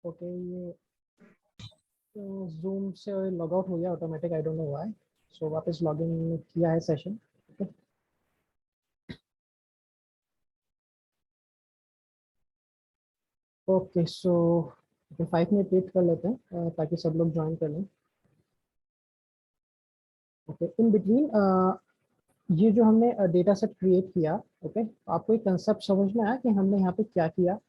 Okay, ये zoom से log out हो गया automatic, I don't know why. So वापस लॉगिन किया है session. Okay so 5 minute wait कर लेते हैं ताकि सब लोग ज्वाइन कर लें। ओके, इन बिटवीन ये जो हमने डेटा सेट क्रिएट किया, ओके, आपको एक कंसेप्ट समझ में आया कि हमने यहाँ पे क्या किया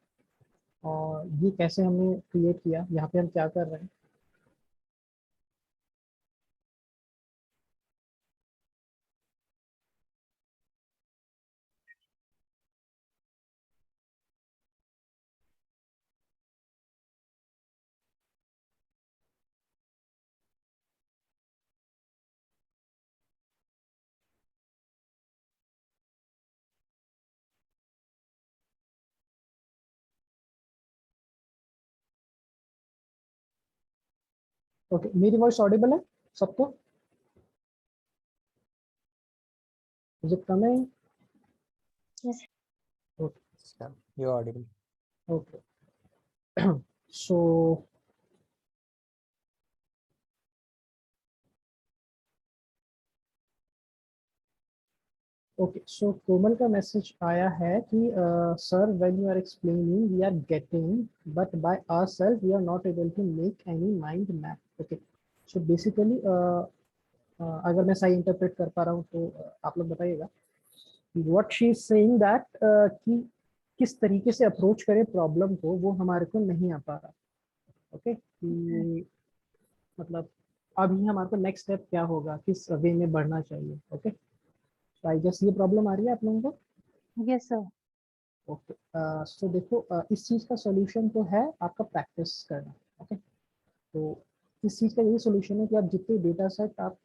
और ये कैसे हमने क्रिएट किया, यहाँ पे हम क्या कर रहे हैं? ओके, मेरी वॉइस ऑडिबल है सबको? Is it coming? Yes. Okay Yeah, you're audible. Okay so okay so Komal का मैसेज आया है कि sir, when you are explaining we are getting, but by ourselves we are not able to make any mind map. Okay, so basically अगर मैं सही interpret कर पा रहा हूँ तो आप लोग बताइएगा। What she is saying that कि किस तरीके से अप्रोच करें प्रॉब्लम को, वो हमारे को नहीं आ पा रहा। ओके, कि मतलब अभी हमारे को नेक्स्ट स्टेप क्या होगा, किस वे में बढ़ना चाहिए। ओके, तो आई गेस ये प्रॉब्लम आ रही है आप लोगों को। Yes, sir. ओके, सो देखो, इस चीज़ का सॉल्यूशन तो है आपका प्रैक्टिस करना। ओके, तो इस चीज़ का यही सॉल्यूशन है कि आप जितने डेटा सेट आप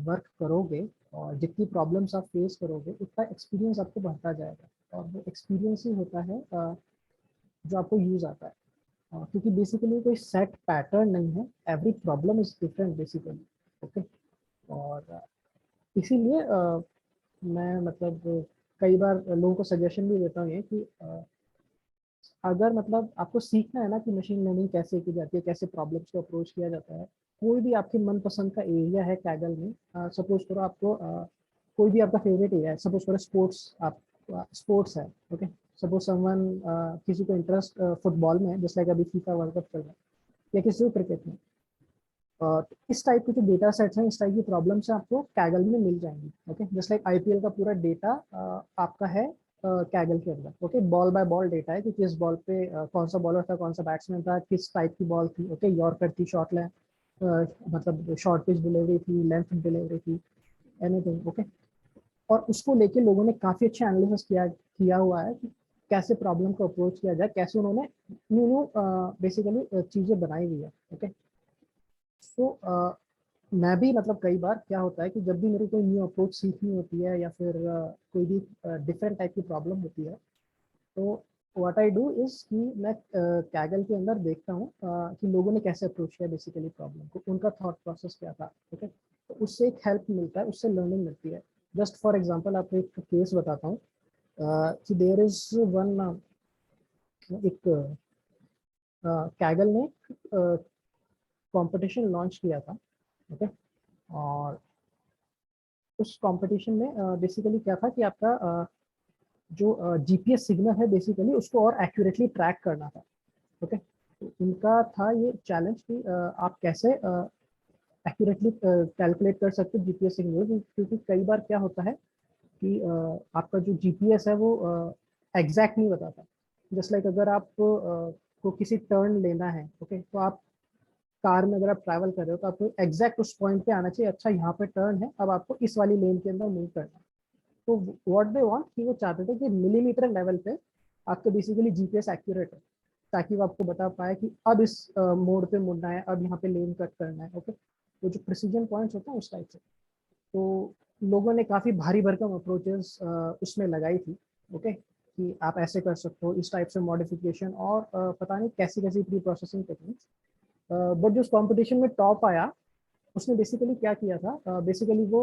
वर्क करोगे और जितनी प्रॉब्लम्स आप फेस करोगे, उतना एक्सपीरियंस आपको बढ़ता जाएगा, और वो एक्सपीरियंस ही होता है जो आपको यूज़ आता है। क्योंकि बेसिकली कोई सेट पैटर्न नहीं है, every problem is different basically. Okay, और इसीलिए मैं मतलब कई बार लोगों को सजेशन भी देता हूँ ये कि अगर मतलब आपको सीखना है ना कि मशीन लर्निंग कैसे की जाती है, कैसे प्रॉब्लम्स को अप्रोच किया जाता है, कोई भी आपके मनपसंद का एरिया है कैगल में, सपोज करो आपको कोई भी आपका फेवरेट एरिया है, सपोज करो स्पोर्ट्स, आप स्पोर्ट्स है। ओके, सपोज समवन किसी को इंटरेस्ट फुटबॉल में है, जैसे लाइक अभी फीफा वर्ल्ड कप चल रहा है, या किसी को क्रिकेट में, इस टाइप के जो डेटा सेट्स हैं, इस टाइप की प्रॉब्लम्स आपको कैगल में मिल जाएंगी। ओके, जस्ट लाइक आईपीएल का पूरा डेटा आपका है कैगल के अंदर। Okay, ball by ball data है कि किस बॉल पे कौन सा बॉलर था, कौन सा बैट्समैन था, किस टाइप की बॉल थी। ओके, यॉर्कर थी, शॉर्ट लें, मतलब शॉर्ट पिच डिलीवरी थी, लेंथ डिलीवरी थी, एनीथिंग। ओके, और उसको लेके लोगों ने काफी अच्छा एनालिसिस किया हुआ है कि कैसे प्रॉब्लम को अप्रोच किया जाए, कैसे उन्होंने न्यू न्यू बेसिकली चीजें बनाई हुई है। ओके, तो मैं भी मतलब कई बार क्या होता है कि जब भी मेरे को कोई न्यू अप्रोच सीखनी होती है या फिर कोई भी डिफरेंट टाइप की प्रॉब्लम होती है, तो व्हाट आई डू इज कि मैं कैगल के अंदर देखता हूँ कि लोगों ने कैसे अप्रोच किया बेसिकली प्रॉब्लम को, उनका थॉट प्रोसेस क्या था। ओके, तो उससे एक हेल्प मिलता है, उससे लर्निंग मिलती है। जस्ट फॉर एग्जांपल आपको एक केस बताता हूँ कि देयर इज वन, एक कैगल ने कंपटीशन लॉन्च किया था। ओके, और उस कंपटीशन में बेसिकली क्या था कि आपका जो जीपीएस सिग्नल है बेसिकली उसको और एक्यूरेटली ट्रैक करना था। ओके, तो उनका था ये चैलेंज कि आप कैसे एक्यूरेटली कैलकुलेट कर सकते हो जीपीएस सिग्नल, क्योंकि कई बार क्या होता है कि आपका जो जीपीएस है वो एग्जैक्ट नहीं बताता। जस्ट लाइक अगर आप को किसी टर्न लेना है, ओके, तो आप कार में अगर आप ट्रैवल कर रहे हो तो आपको एग्जैक्ट उस पॉइंट पे आना चाहिए, अच्छा यहाँ पे टर्न है, अब आपको इस वाली लेन के अंदर मूव करना है। तो व्हाट दे वांट कि वो चाहते थे कि मिलीमीटर लेवल पे आपका बेसिकली जीपीएस एक्यूरेट है, ताकि वो आपको बता पाए कि अब इस मोड़ पे मुड़ना है, अब यहाँ पे लेन कट करना है। ओके, तो जो प्रिसीजन पॉइंट्स होते हैं उस टाइप से, तो लोगों ने काफ़ी भारी भरकम अप्रोचेस उसमें लगाई थी। ओके, कि आप ऐसे कर सकते हो, इस टाइप से मॉडिफिकेशन, और पता नहीं कैसी कैसी प्री प्रोसेसिंग टेक्निक्स। बट जो उस कॉम्पिटिशन में टॉप आया, उसने बेसिकली क्या किया था, बेसिकली वो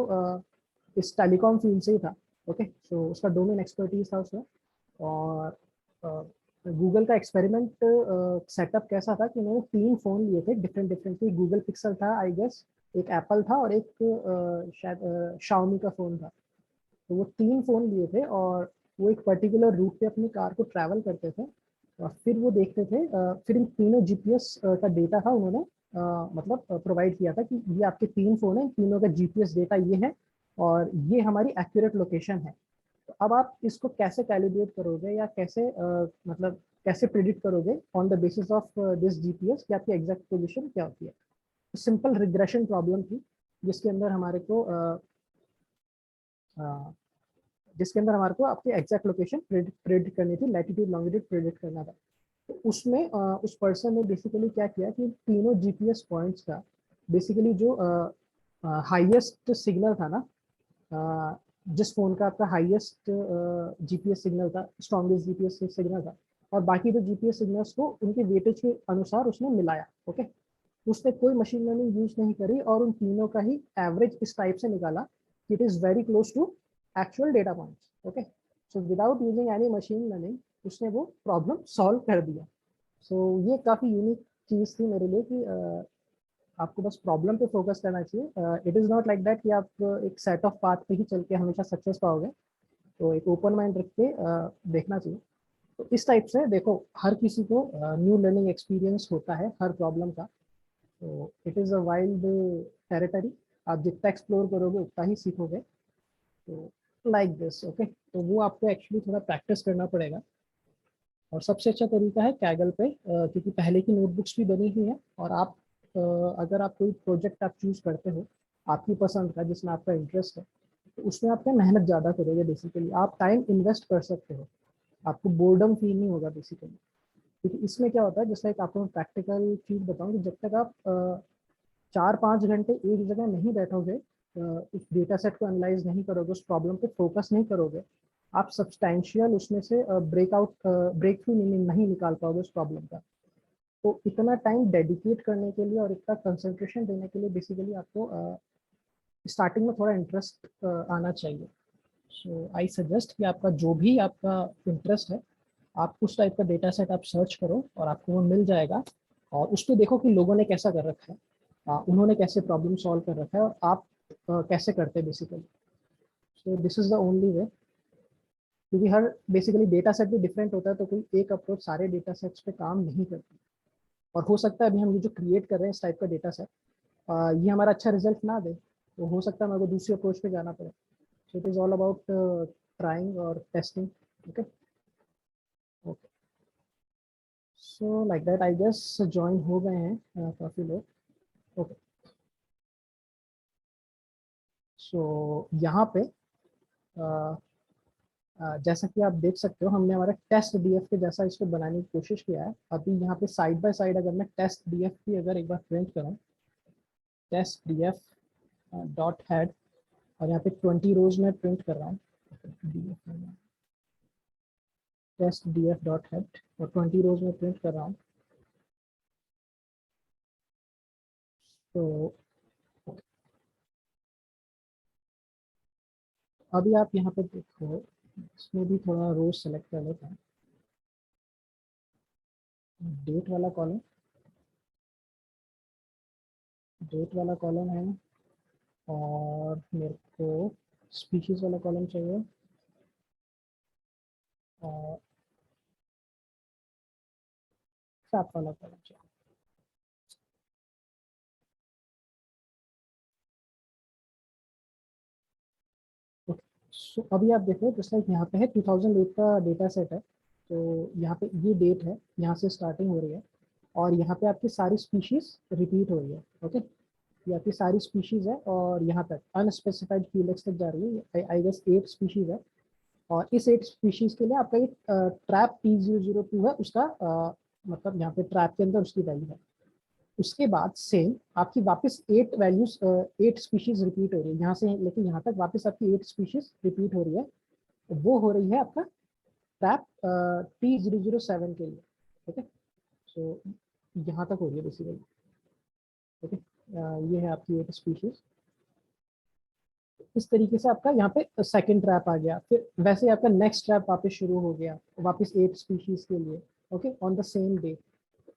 इस टेलीकॉम फील्ड से ही था। ओके, सो उसका डोमेन एक्सपर्टीज था उसमें, और गूगल का एक्सपेरिमेंट सेटअप कैसा था कि उन्होंने 3 फ़ोन लिए थे डिफरेंट डिफरेंट। गूगल पिक्सल था आई गेस, एक एप्पल था और एक शायद शाओमी का फ़ोन था। तो वो 3 फ़ोन लिए थे और वो एक पर्टिकुलर रूट पे अपनी कार को ट्रैवल करते थे और फिर वो देखते थे, फिर इन तीनों जीपीएस का डेटा था उन्होंने मतलब प्रोवाइड किया था कि ये आपके 3 फ़ोन हैं, तीनों का जीपीएस डेटा ये है और ये हमारी एक्यूरेट लोकेशन है। तो अब आप इसको कैसे कैलिब्रेट करोगे या कैसे मतलब कैसे प्रिडिक्ट करोगे on the basis of this GPS कि आपकी एग्जैक्ट पोजीशन क्या होती है। तो सिंपल रिग्रेशन प्रॉब्लम थी जिसके अंदर हमारे को आपकी एग्जैक्ट लोकेशन प्रेडिक्ट करनी थी, लैटिट्यूड लॉन्गिट्यूड प्रेडिक्ट करना था। तो उसमें उस पर्सन ने बेसिकली क्या किया कि तीनों जीपीएस पॉइंट्स का बेसिकली जो हाईएस्ट सिग्नल था ना, जिस फोन का आपका हाईएस्ट जीपीएस सिग्नल था, स्ट्रॉन्गेस्ट जीपीएस सिग्नल था, और बाकी जो जीपीएस सिग्नल्स को उनके वेटेज के अनुसार उसने मिलाया। ओके, उसने कोई मशीन लर्निंग यूज नहीं करी और उन तीनों का ही एवरेज इस टाइप से निकाला कि it is very close to actual data points. Okay, so without using any machine learning उसने वो प्रॉब्लम सॉल्व कर दिया। सो ये काफ़ी यूनिक चीज़ थी मेरे लिए कि आपको बस प्रॉब्लम पे फोकस करना चाहिए। It is not like that कि आप एक सेट ऑफ पाथ पे ही चल के हमेशा सक्सेस पाओगे। तो एक ओपन माइंड रख के देखना चाहिए। तो इस टाइप से देखो, हर किसी को न्यू लर्निंग एक्सपीरियंस होता है हर प्रॉब्लम का। तो it is a wild territory, आप जितना एक्सप्लोर करोगे उतना ही सीखोगे। तो लाइक दिस। ओके, तो वो आपको एक्चुअली थोड़ा प्रैक्टिस करना पड़ेगा और सबसे अच्छा तरीका है कैगल पे, क्योंकि पहले की नोटबुक्स भी बनी हुई हैं और आप अगर आप कोई प्रोजेक्ट आप चूज करते हो आपकी पसंद का जिसमें आपका इंटरेस्ट है, तो उसमें आप क्या मेहनत ज़्यादा करोगे, बेसिकली आप टाइम इन्वेस्ट कर सकते हो, आपको बोर्डम फील नहीं होगा बेसिकली। क्योंकि इसमें क्या होता है, जैसे एक आपको प्रैक्टिकल चीज़ बताऊँ कि जब तक आप 4-5 घंटे एक जगह नहीं बैठोगे, उस डेटा सेट को एनालाइज नहीं करोगे, उस प्रॉब्लम पे फोकस नहीं करोगे, आप सब्सटैंशियल उसमें से ब्रेक थ्रू नहीं निकाल पाओगे उस प्रॉब्लम का। तो इतना टाइम डेडिकेट करने के लिए और इतना कंसंट्रेशन देने के लिए बेसिकली आपको स्टार्टिंग में थोड़ा इंटरेस्ट आना चाहिए। सो आई सजेस्ट कि आपका जो भी आपका इंटरेस्ट है, आप उस टाइप का डेटा सेट आप सर्च करो और आपको वो मिल जाएगा और उस पर देखो कि लोगों ने कैसा कर रखा है, उन्होंने कैसे प्रॉब्लम सॉल्व कर रखा है और आप कैसे करते हैं basically. So this is the only way, क्योंकि हर बेसिकली डेटा सेट भी डिफरेंट होता है, तो कोई एक अप्रोच सारे डेटा सेट्स पे काम नहीं करती। और हो सकता है अभी हम ये जो क्रिएट कर रहे हैं इस टाइप का डेटा सेट, ये हमारा अच्छा रिजल्ट ना दे, तो हो सकता है मेरे को दूसरी अप्रोच पे जाना पड़े। So it is all about trying और testing. Okay okay, so like that I guess join हो गए हैं काफ़ी लोग। ओके, सो यहाँ पे जैसा कि आप देख सकते हो, हमने हमारा टेस्ट डीएफ के जैसा इसको बनाने की कोशिश किया है। अभी यहाँ पे साइड बाय साइड अगर मैं टेस्ट डीएफ की अगर एक बार प्रिंट करूँ, टेस्ट डीएफ डॉट हेड, और यहाँ पे 20 रोज में प्रिंट कर रहा हूँ, टेस्ट डीएफ डॉट हेड और 20 रोज में प्रिंट कर रहा हूँ। तो अभी आप यहाँ पे देखो, इसमें भी थोड़ा रोज सेलेक्ट कर लेता हूँ, डेट वाला कॉलम, डेट वाला कॉलम है और मेरे को स्पीशीज वाला कॉलम चाहिए और फैक्ट वाला कॉलम चाहिए। सो अभी आप देखो, जैसे लाइक यहाँ पे है 2008 का डेटा सेट है, तो यहाँ पे ये डेट है, यहाँ से स्टार्टिंग हो रही है और यहाँ पे आपकी सारी स्पीशीज रिपीट हो रही है। ओके, ये आपकी सारी स्पीशीज है और यहाँ तक अनस्पेसिफाइड क्यूलेक्स तक जा रही है, आई गेस 8 स्पीशीज है। और इस 8 स्पीशीज के लिए आपका एक ट्रैप T002 है, उसका मतलब यहाँ पे ट्रैप के अंदर उसकी वैल्यू है। उसके बाद सेम आपकी वापस 8 वैल्यूज 8 स्पीशीज रिपीट हो रही है यहाँ से लेकिन यहाँ तक वापस आपकी 8 स्पीशीज रिपीट हो रही है। वो हो रही है आपका ट्रैप T007 के लिए। ओके, सो यहाँ तक हो रही है बेसिकली। ओके, ये है आपकी 8 स्पीशीज। इस तरीके से आपका यहाँ पे सेकंड ट्रैप आ गया, फिर वैसे आपका नेक्स्ट ट्रैप वापस शुरू हो गया वापस 8 स्पीशीज के लिए। Okay, on the same day.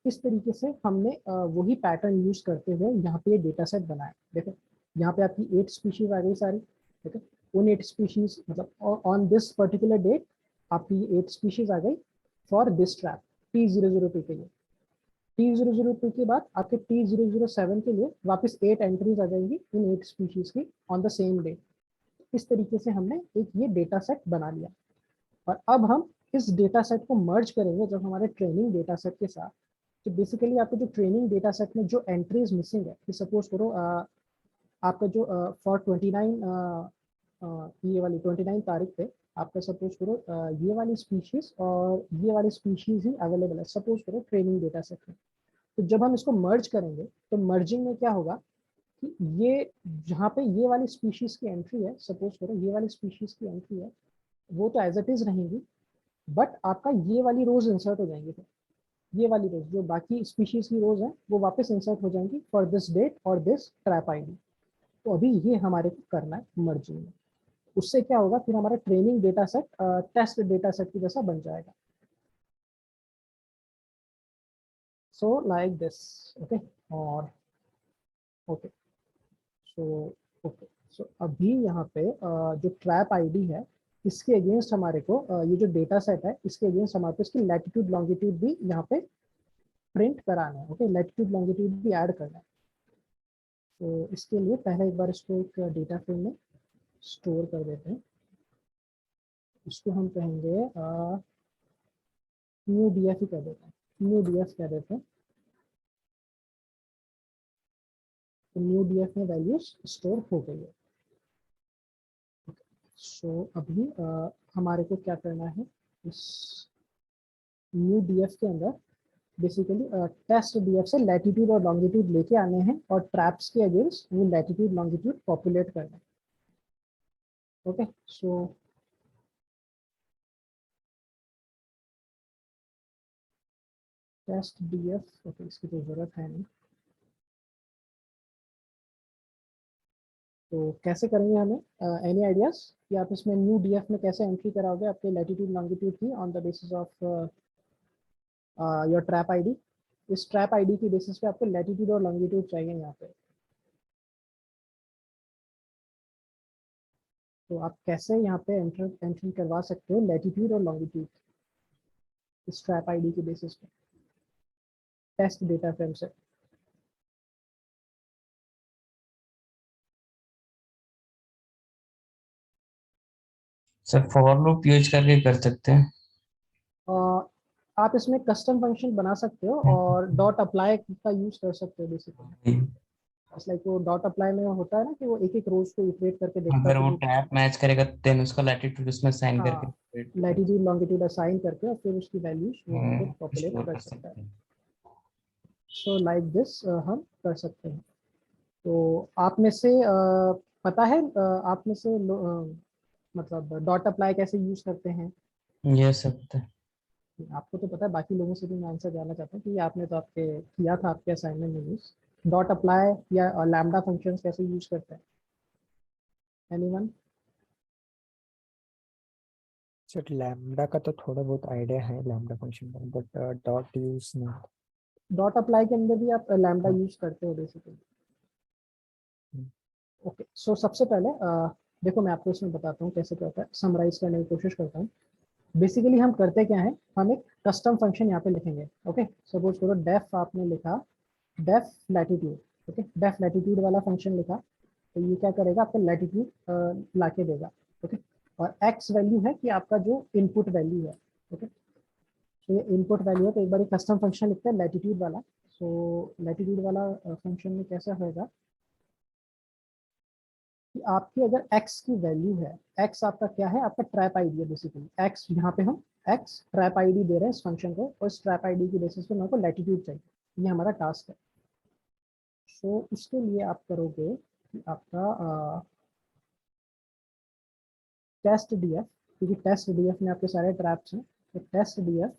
इस तरीके से हमने वही पैटर्न यूज करते हुए यहाँ पे डेटा सेट बनाया। देखो यहाँ पे आपकी 8 स्पीशीज आ गई सारी, ठीक है। उन 8 स्पीशीज मतलब ऑन दिस पर्टिकुलर डेट आपकी 8 स्पीशीज आ गई फॉर दिस ट्रैप T002 के लिए। T002 के बाद आपके T007 के लिए वापस 8 एंट्रीज आ जाएंगी इन 8 स्पीशीज की ऑन द सेम डे। इस तरीके से हमने एक ये डेटा सेट बना लिया। और अब हम इस डेटा सेट को मर्ज करेंगे जब हमारे ट्रेनिंग डेटा सेट के साथ। तो बेसिकली आपके जो ट्रेनिंग डेटा सेट में जो एंट्रीज मिसिंग है, कि सपोज करो आपका जो फॉर 29 ये वाली 29 तारीख पे आपका सपोज करो ये वाली स्पीशीज और ये वाली स्पीशीज ही अवेलेबल है सपोज करो ट्रेनिंग डेटा सेट में। तो जब हम इसको मर्ज करेंगे तो मर्जिंग में क्या होगा कि ये जहाँ पे ये वाली स्पीशीज की एंट्री है, सपोज करो ये वाली स्पीशीज की एंट्री है, वो तो एज इट इज रहेंगी, बट आपका ये वाली रोज इंसर्ट हो जाएंगी। फिर ये वाली रोज जो बाकी स्पीशीज की रोज है वो वापस इंसर्ट हो जाएंगी फॉर दिस डेट और दिस ट्रैप आईडी। तो अभी ये हमारे को करना है मर्जिंग में। उससे क्या होगा, फिर हमारा training data set test data set की जैसा बन जाएगा। So like this, okay. और ओके, सो ओके, सो अभी यहाँ पे जो ट्रैप आईडी है इसके अगेंस्ट हमारे को ये जो डेटा सेट है इसके अगेंस्ट हमारे को इसकी लैटिट्यूड लॉन्गिट्यूड भी यहाँ पे प्रिंट कराना है। ओके, लैटिट्यूड लॉन्गिट्यूड भी ऐड करना है। तो इसके लिए पहले एक बार इसको एक डेटा फ्रेम में स्टोर कर देते हैं। इसको हम कहेंगे न्यू डी एफ ही कर देते हैं, न्यू डी एफ कह देते हैं। तो न्यू डी एफ में वैल्यूज स्टोर हो गई है। सो अभी हमारे को क्या करना है, इस न्यू डी एफ के अंदर बेसिकली टेस्ट डी एफ से लैटिट्यूड और लॉन्गिट्यूड लेके आने हैं और ट्रैप्स के अगेंस्ट वो लैटिट्यूड लॉन्गिट्यूड पॉपुलेट करना है। ओके, सो टेस्ट डी एफ, ओके इसकी तो जरूरत है नहीं। तो कैसे करेंगे हमें एनी आइडियाज कि आप इसमें न्यू डी एफ में कैसे एंट्री कराओगे आपके लैटिट्यूड लॉन्गिट्यूड की on the basis of your trap ID. इस ट्रैप आईडी की बेसिस पे आपको लैटिट्यूड और लॉन्गिट्यूड चाहिए यहाँ पे। तो आप कैसे यहाँ पे एंट्री करवा सकते हो लैटिट्यूड और लॉन्गिट्यूड इस ट्रैप आईडी की बेसिस पे टेस्ट डेटा फ्रेम से। सर फॉर लूप यूज करके कर सकते हैं। आप इसमें कस्टम फंक्शन बना सकते हो और डॉट अप्लाई का यूज कर सकते हो बेसिकली। लाइक वो डॉट अप्लाई में होता है ना कि वो एक एक रोज को इटरेट करके देखता अगर है वो कि टैप मैच करेगा देन उसका लैटिट्यूड उसमें साइन हाँ करके लैटिट्यूड लॉन्गिट्यूड असाइन करके और फिर उसकी वैल्यूज वो खुद पॉपुलेट स्टोर कर कर सकता है। सकते हैं। सो लाइक दिस हम कर सकते हैं। तो आप में से पता है आप में से मतलब डॉट अप्लाई कैसे यूज करते हैं? ये सकते हैं। आपको तो पता है, बाकी लोगों से भी मैं आंसर जानना चाहता हूँ कि आपने तो आपके किया था आपके असाइनमेंट में यूज डॉट अप्लाई या लैम्डा फंक्शंस कैसे यूज करते हैं? एनीवन? सर लैम्डा का तो थोड़ा बहुत आइडिया है लैम्डा फंक्शन का, बट डॉट यूज नहीं। डॉट अप्लाई के अंदर भी आप लैम्डा यूज करते हो बेसिकली। ओके, सो सबसे पहले देखो मैं आपको इसमें बताता हूँ कैसे क्या होता है, समराइज करने की कोशिश करता हूँ। बेसिकली हम करते क्या है, हम एक कस्टम फंक्शन यहाँ पे लिखेंगे। ओके, सपोज करो डेफ आपने लिखा def latitude. Okay, def latitude वाला फंक्शन लिखा तो ये क्या करेगा, आपका लैटिट्यूड ला के देगा। ओके, और एक्स वैल्यू है कि आपका जो इनपुट वैल्यू है। ओके, तो ये इनपुट वैल्यू है तो एक बार कस्टम फंक्शन लिखते हैं लैटिट्यूड वाला। सो लैटिट्यूड वाला फंक्शन में कैसा होगा कि आपकी अगर x की वैल्यू है, x आपका क्या है, आपका ट्रैप आईडी है बेसिकली। x यहाँ पे हम x ट्रैप आईडी दे रहे हैं इस फंक्शन को और इस ट्रैप आईडी की बेसिस पे मेरे को लैटिट्यूड चाहिए। ये हमारा टास्क है। सो उसके लिए आप करोगे कि आपका टेस्ट डी एफ, क्योंकि टेस्ट डी एफ में आपके सारे ट्रैप्स हैं तो टेस्ट डी एफ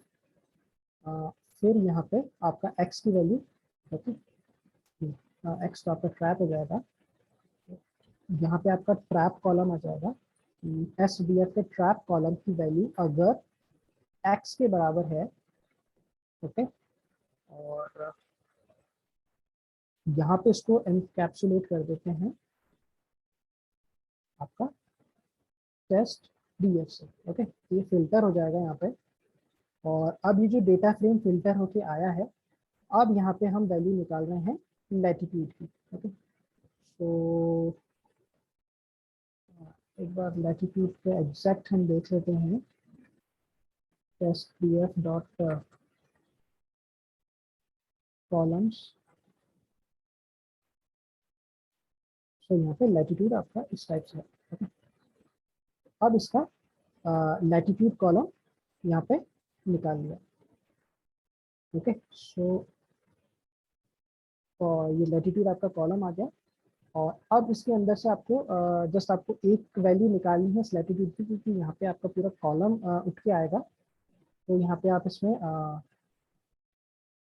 फिर यहाँ पे आपका x की वैल्यू। ओके, x तो आपका ट्रैप हो जाएगा, यहाँ पे आपका ट्रैप कॉलम आ जाएगा। एस डी एफ के ट्रैप कॉलम की वैल्यू अगर x के बराबर है ओके, और यहाँ पे इसको एनकैप्सुलेट कर देते हैं आपका टेस्ट डीएफ से। ओके, ये फिल्टर हो जाएगा यहाँ पे, और अब ये जो डेटा फ्रेम फिल्टर होके आया है, अब यहाँ पे हम वैल्यू निकाल रहे हैं लैटिट्यूड की। ओके, तो एक बार लैटिट्यूड पे एग्जैक्ट हम देख लेते हैं, टेस्ट डीएफ डॉट कॉलम्स। तो यहाँ पे लैटिट्यूड आपका इस टाइप से है। ओके, अब इसका लैटिट्यूड कॉलम यहाँ पे निकाल लिया। ओके, सो ये लैटिट्यूड आपका कॉलम आ गया, और अब इसके अंदर से आपको जस्ट आपको एक वैल्यू निकालनी है इस लैटिट्यूड की, क्योंकि यहाँ पे आपका पूरा कॉलम उठ के आएगा। तो यहाँ पे आप इसमें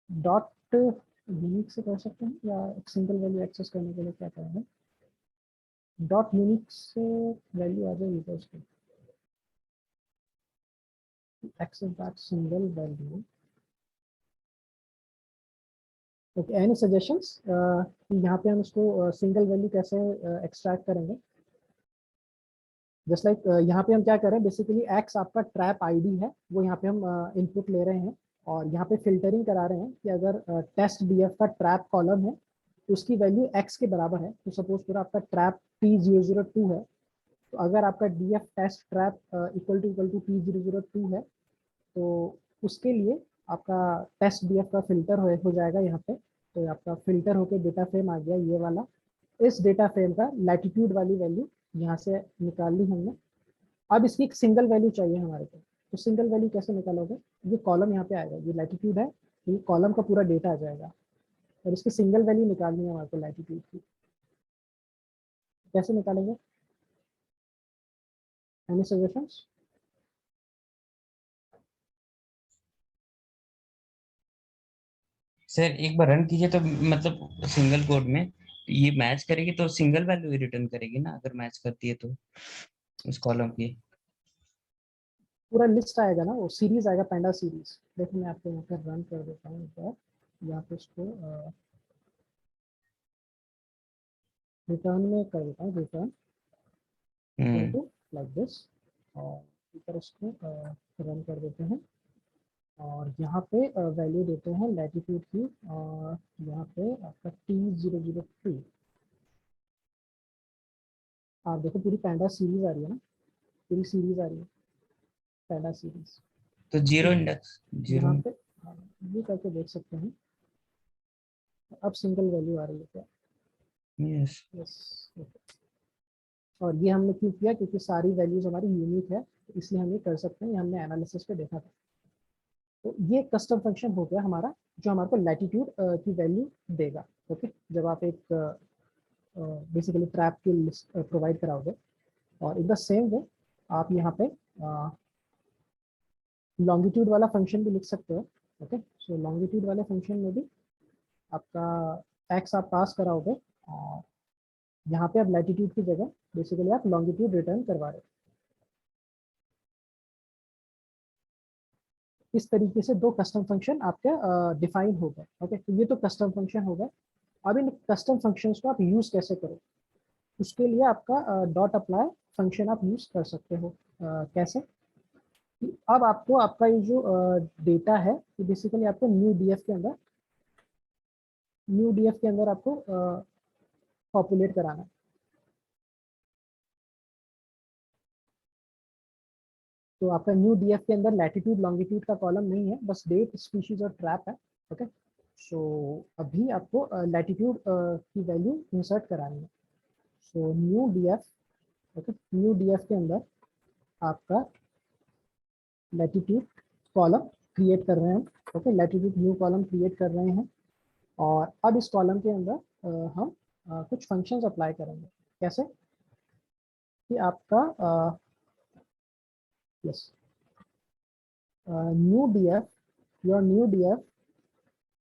डॉट यूनिक से कर सकते हैं, या एक सिंगल वैल्यू एक्सेस करने के लिए क्या करेंगे, डॉट यूनिक से वैल्यू आ जाएगी तो उसकी access that single value. Okay, any suggestions यहाँ पे हम इसको सिंगल वैल्यू कैसे एक्सट्रैक्ट करेंगे? जस्ट लाइक यहाँ पे हम क्या करें, बेसिकली एक्स आपका ट्रैप आईडी है, वो यहाँ पे हम इनपुट ले रहे हैं, और यहाँ पे फिल्टरिंग करा रहे हैं कि अगर टेस्ट डीएफ का ट्रैप कॉलम है तो उसकी वैल्यू एक्स के बराबर है। तो सपोज पूरा आपका ट्रैप T002 है, तो अगर आपका DF test trap equal to T002 है, तो उसके लिए आपका टेस्ट डीएफ का फिल्टर हो जाएगा यहाँ पे। तो आपका फिल्टर होके डेटा फ्रेम आ गया ये वाला, इस डेटा फ्रेम का लैटिट्यूड वाली वैल्यू यहाँ से निकाल ली हमने। अब इसकी एक सिंगल वैल्यू चाहिए हमारे को, तो सिंगल वैल्यू कैसे निकालोगे? ये कॉलम यहाँ पे आएगा, ये लैटिट्यूड है, ये कॉलम का पूरा डेटा आ जाएगा, और इसकी सिंगल वैल्यू निकालनी है हमारे को लैटिट्यूड की। कैसे निकालेंगे? Any suggestions? सर एक बार रन कीजिए तो मतलब सिंगल कोड में ये मैच करेगी तो सिंगल वैल्यू ही रिटर्न करेगी ना, अगर मैच करती है तो उस कॉलम की। पूरा लिस्ट आएगा ना, वो सीरीज आएगा, पैंडा सीरीज। देखो मैं आपको यहाँ पर रन कर देता हूँ एक बार, यहाँ पे इसको रिटर्न में कर देता हूँ, रिटर्न इनटू लाइक दिस, और ऊपर इसको रन कर देते हैं, और यहाँ पे वैल्यू देते हैं लैटिट्यूड की, और यहाँ पे आपका T002। आप देखो पूरी पैंडा सीरीज आ रही है ना, पूरी सीरीज आ रही है पैंडा सीरीज। तो जीरो इंडेक्स जीरो। यहाँ पे ये करके देख सकते हैं, अब सिंगल वैल्यू आ रही है क्या? यस। यस। और ये हमने क्यों किया? क्योंकि सारी वैल्यूज हमारी यूनिक है, तो इसलिए हम ये कर सकते हैं, ये हमने एनालिसिस पे देखा था। तो ये कस्टम फंक्शन हो गया हमारा, जो हमारे को लैटिट्यूड की वैल्यू देगा। ओके, जब आप एक बेसिकली ट्रैप की लिस्ट प्रोवाइड कराओगे, और इन द सेम वे आप यहाँ पे लॉन्गिट्यूड वाला फंक्शन भी लिख सकते हो। ओके, सो लॉन्गिट्यूड वाले फंक्शन में भी आपका एक्स आप पास कराओगे, और यहाँ पे आप लैटिट्यूड की जगह बेसिकली आप लॉन्गिट्यूड रिटर्न करवा रहे हो। इस तरीके से दो कस्टम फंक्शन आपके डिफाइन हो गए। ओके, तो ये तो कस्टम फंक्शन हो गए। अब इन कस्टम फंक्शंस को आप यूज कैसे करो, उसके लिए आपका डॉट अप्लाई फंक्शन आप यूज कर सकते हो। कैसे कि अब आपको आपका ये जो डेटा है, ये बेसिकली आपको न्यू डीएफ के अंदर आपको पॉपुलेट कराना है। तो आपका न्यू डीएफ के अंदर लैटिट्यूड लॉन्गिट्यूड का कॉलम नहीं है, बस डेट स्पीशीज और ट्रैप है। ओके, सो अभी आपको लैटिट्यूड की वैल्यू इंसर्ट करानी है। So new DF, okay, new DF के अंदर आपका लैटिट्यूड कॉलम क्रिएट कर रहे हैं। Okay, latitude new column create कर रहे हैं, और अब इस कॉलम के अंदर हम कुछ फंक्शंस अप्लाई करेंगे। कैसे कि आपका yes new DF, your new DF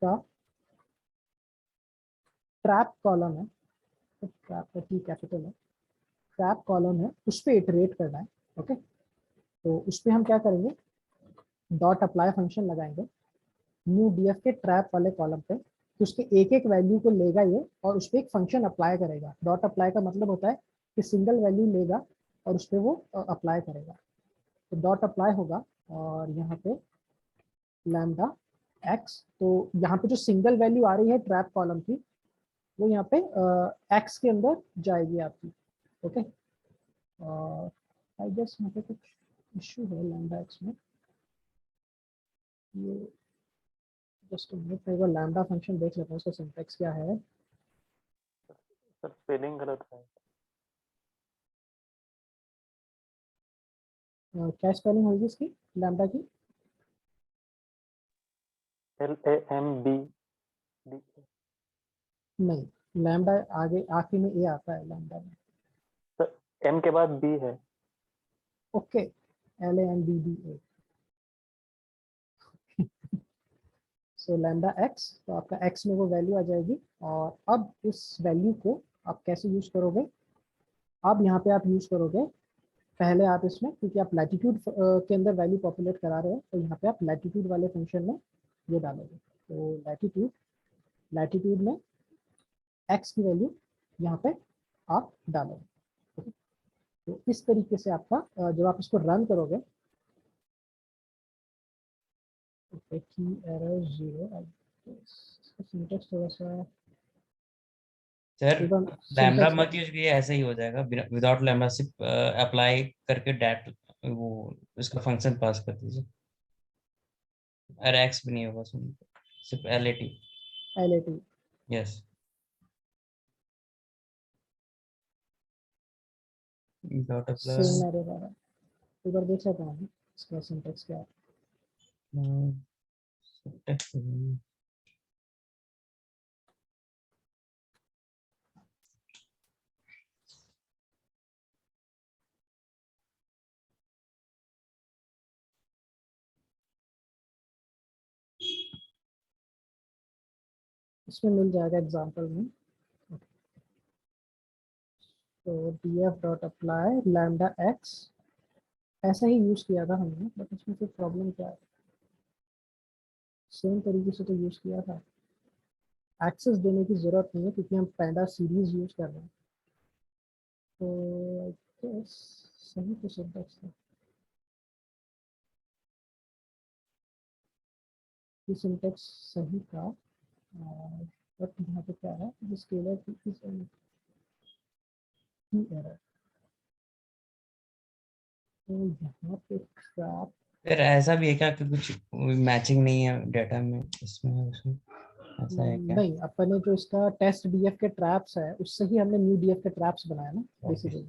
का ट्रैप कॉलम है, ट्रैप का टी कैपिटल है, ट्रैप कॉलम है, उस पर इटरेट करना है। ओके, तो उस पर हम क्या करेंगे, डॉट अप्लाई फंक्शन लगाएंगे, न्यू डीएफ के ट्रैप वाले कॉलम पे, तो उसके एक एक वैल्यू को लेगा ये और उस पर एक फंक्शन अप्लाई करेगा। डॉट अप्लाई का मतलब होता है कि सिंगल वैल्यू लेगा और उस पर वो अप्लाई करेगा। तो डॉट अप्लाई होगा और यहाँ पे लैम्डा एक्स, तो यहाँ पे जो सिंगल वैल्यू आ रही है ट्रैप कॉलम की वो यहाँ पे एक्स के अंदर जाएगी आपकी। ओके, और आई गेस यहाँ पे कुछ इशू है लैम्डा एक्स में। ये जस्ट मिनट, एक बार लैम्डा फंक्शन देख लेता हूँ उसका सिंटैक्स क्या है। सर स्पेलिंग गलत है। क्या स्पेलिंग होगी इसकी लैम्डा की? LAMBD। नहीं, लैम्डा आगे आखिरी में ए आता है लैम्डा में। सर M के बाद B है। Okay, LAMBDA। सो लैम्डा एक्स, तो आपका एक्स में वो वैल्यू आ जाएगी। और अब इस वैल्यू को आप कैसे यूज करोगे? अब यहाँ पे आप यूज करोगे, पहले आप इसमें, क्योंकि आप लैटिट्यूड के अंदर वैल्यू पॉपुलेट करा रहे हो, तो यहाँ पे आप लैटिट्यूड वाले फंक्शन में ये डालोगे। तो लैटिट्यूड, लैटिट्यूड में एक्स की वैल्यू यहाँ पे आप डालोगे। तो इस तरीके से आपका जब आप इसको रन करोगे, की एरर 0, सिंटैक्स थोड़ा सा सर एकदम लैम्डा सिंटैक्स। मत यूज कीजिए, ऐसे ही हो जाएगा विदाउट लैम्डा, सिर्फ अप्लाई करके डैट वो इसका फंक्शन पास कर दीजिए। अरे एक्स भी नहीं होगा उसमें, सिर्फ LAT। LAT yes, without same apply. Error आ रहा है, एक बार देख लेता हूँ इसका सिंटैक्स क्या है। इसमें मिल जाएगा एग्जांपल में। तो df dot apply lambda x, ऐसा ही यूज किया था हमने, बट इसमें फिर प्रॉब्लम क्या है, सेम तरीके से तो यूज किया था। एक्सेस देने की जरूरत नहीं है क्योंकि हम पैंडा सीरीज यूज कर रहे हैं। तो yes, सही तो सिंटैक्स था, ये सिंटैक्स सही था। बट यहाँ पे क्या है, स्केलर की एरर। तो यहाँ पे ट्रैप, फिर ऐसा भी है क्या कि कुछ मैचिंग नहीं है डेटा में, इसमें उसमें ऐसा है क्या? नहीं, अपन ने जो इसका टेस्ट डीएफ के ट्रैप्स है उससे ही हमने न्यू डीएफ के ट्रैप्स बनाया ना Okay. बेसिकली।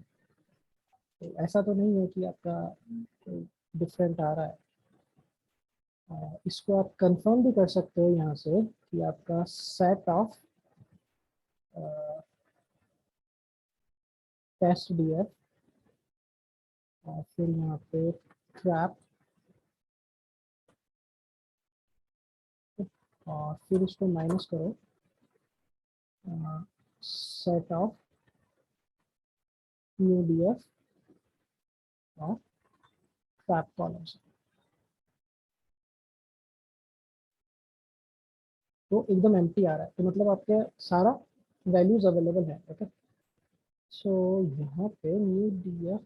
तो ऐसा तो नहीं है कि आपका डिफरेंट आ रहा है। इसको आप कंफर्म भी कर सकते हो यहाँ से कि आपका सेट ऑफ टेस्ट डीएफ और फिर यहाँ पे ट्रैप, और फिर इसको माइनस करो सेट ऑफ न्यू डीएफ और ट्रैप कॉलम्स, तो एकदम एम्प्टी आ रहा है। तो मतलब आपके सारा वैल्यूज अवेलेबल है। ओके, सो यहाँ पे new DF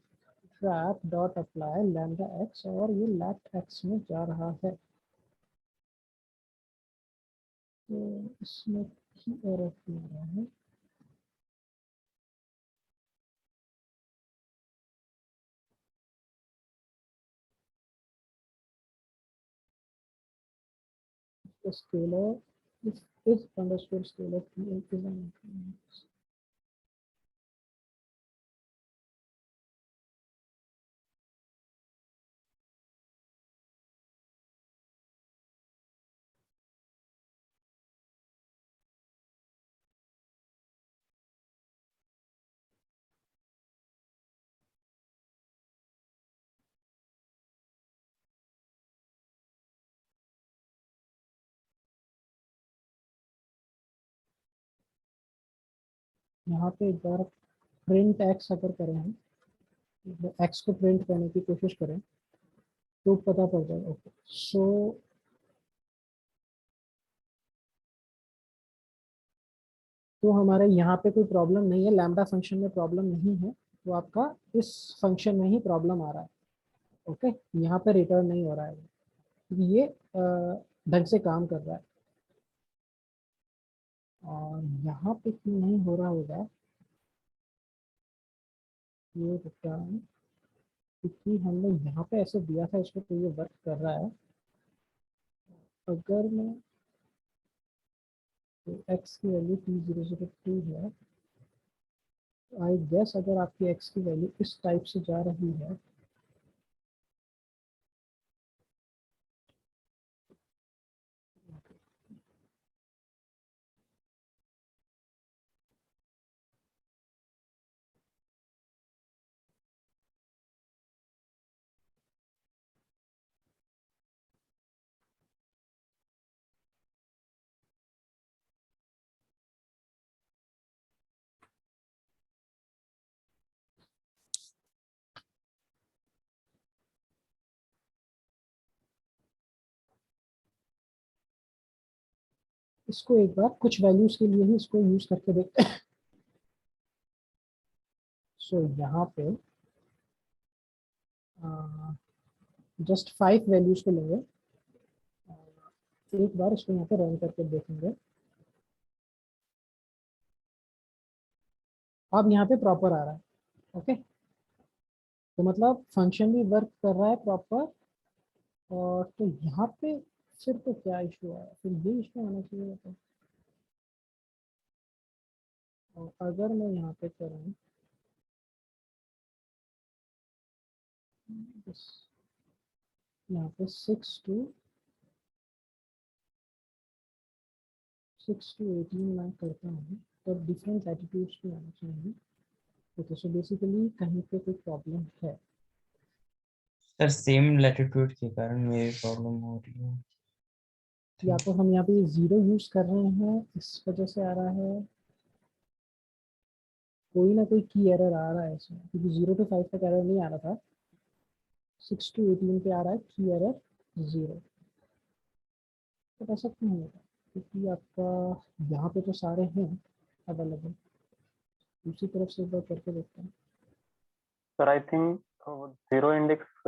trap dot apply lambda x, और ये लेफ्ट एक्स में जा रहा है। तो इसमें की एरर क्यों आ रहा है? The scalar is underscore scalar p is an increment. यहाँ पे एक बार प्रिंट एक्स अगर करें हम, एक्स को प्रिंट करने की कोशिश करें तो पता पड़ जाएगा। ओके, सो तो हमारे यहाँ पे कोई प्रॉब्लम नहीं है, लैम्डा फंक्शन में प्रॉब्लम नहीं है, तो आपका इस फंक्शन में ही प्रॉब्लम आ रहा है। ओके, यहाँ पे रिटर्न नहीं हो रहा है क्योंकि ये ढंग से काम कर रहा है। और यहाँ पे क्यों नहीं हो रहा होगा ये रिटर्न, क्योंकि हमने यहाँ पे ऐसे दिया था इसको, तो ये वर्क कर रहा है। अगर मैं तो x की वैल्यू t002 है, आई गेस अगर आपकी x की वैल्यू इस टाइप से जा रही है, इसको एक बार कुछ वैल्यूज के लिए ही इसको यूज करके देखते हैं। सो यहाँ पे जस्ट 5 वैल्यूज को लेंगे, एक बार इसको यहाँ पे रन करके देखेंगे। अब यहाँ पे प्रॉपर आ रहा है। ओके, तो मतलब फंक्शन भी वर्क कर रहा है प्रॉपर। और तो यहाँ पे फिर तो क्या इशू आया, फिर ये इशू आना चाहिए था। और अगर मैं यहाँ पे करूँ यहाँ पे 6 to 18 मैं करता हूँ, तो डिफरेंट एटीट्यूड्स भी आना चाहिए। ओके, सो बेसिकली कहीं पे कोई प्रॉब्लम है। सर सेम लैटिट्यूड के कारण मेरी प्रॉब्लम हो रही है। या तो हम यहाँ पे 0 यूज कर रहे हैं, इस वजह से आ रहा है, कोई ना कोई की एरर आ रहा है इसमें, क्योंकि 0 to 5 तक एरर नहीं आ रहा था, 6 to 18 पे आ रहा है की एरर 0। तो ऐसा क्यों होगा, क्योंकि आपका यहाँ पे तो सारे हैं अवेलेबल। दूसरी तरफ से एक बार करके देखते हैं। Sir I think zero index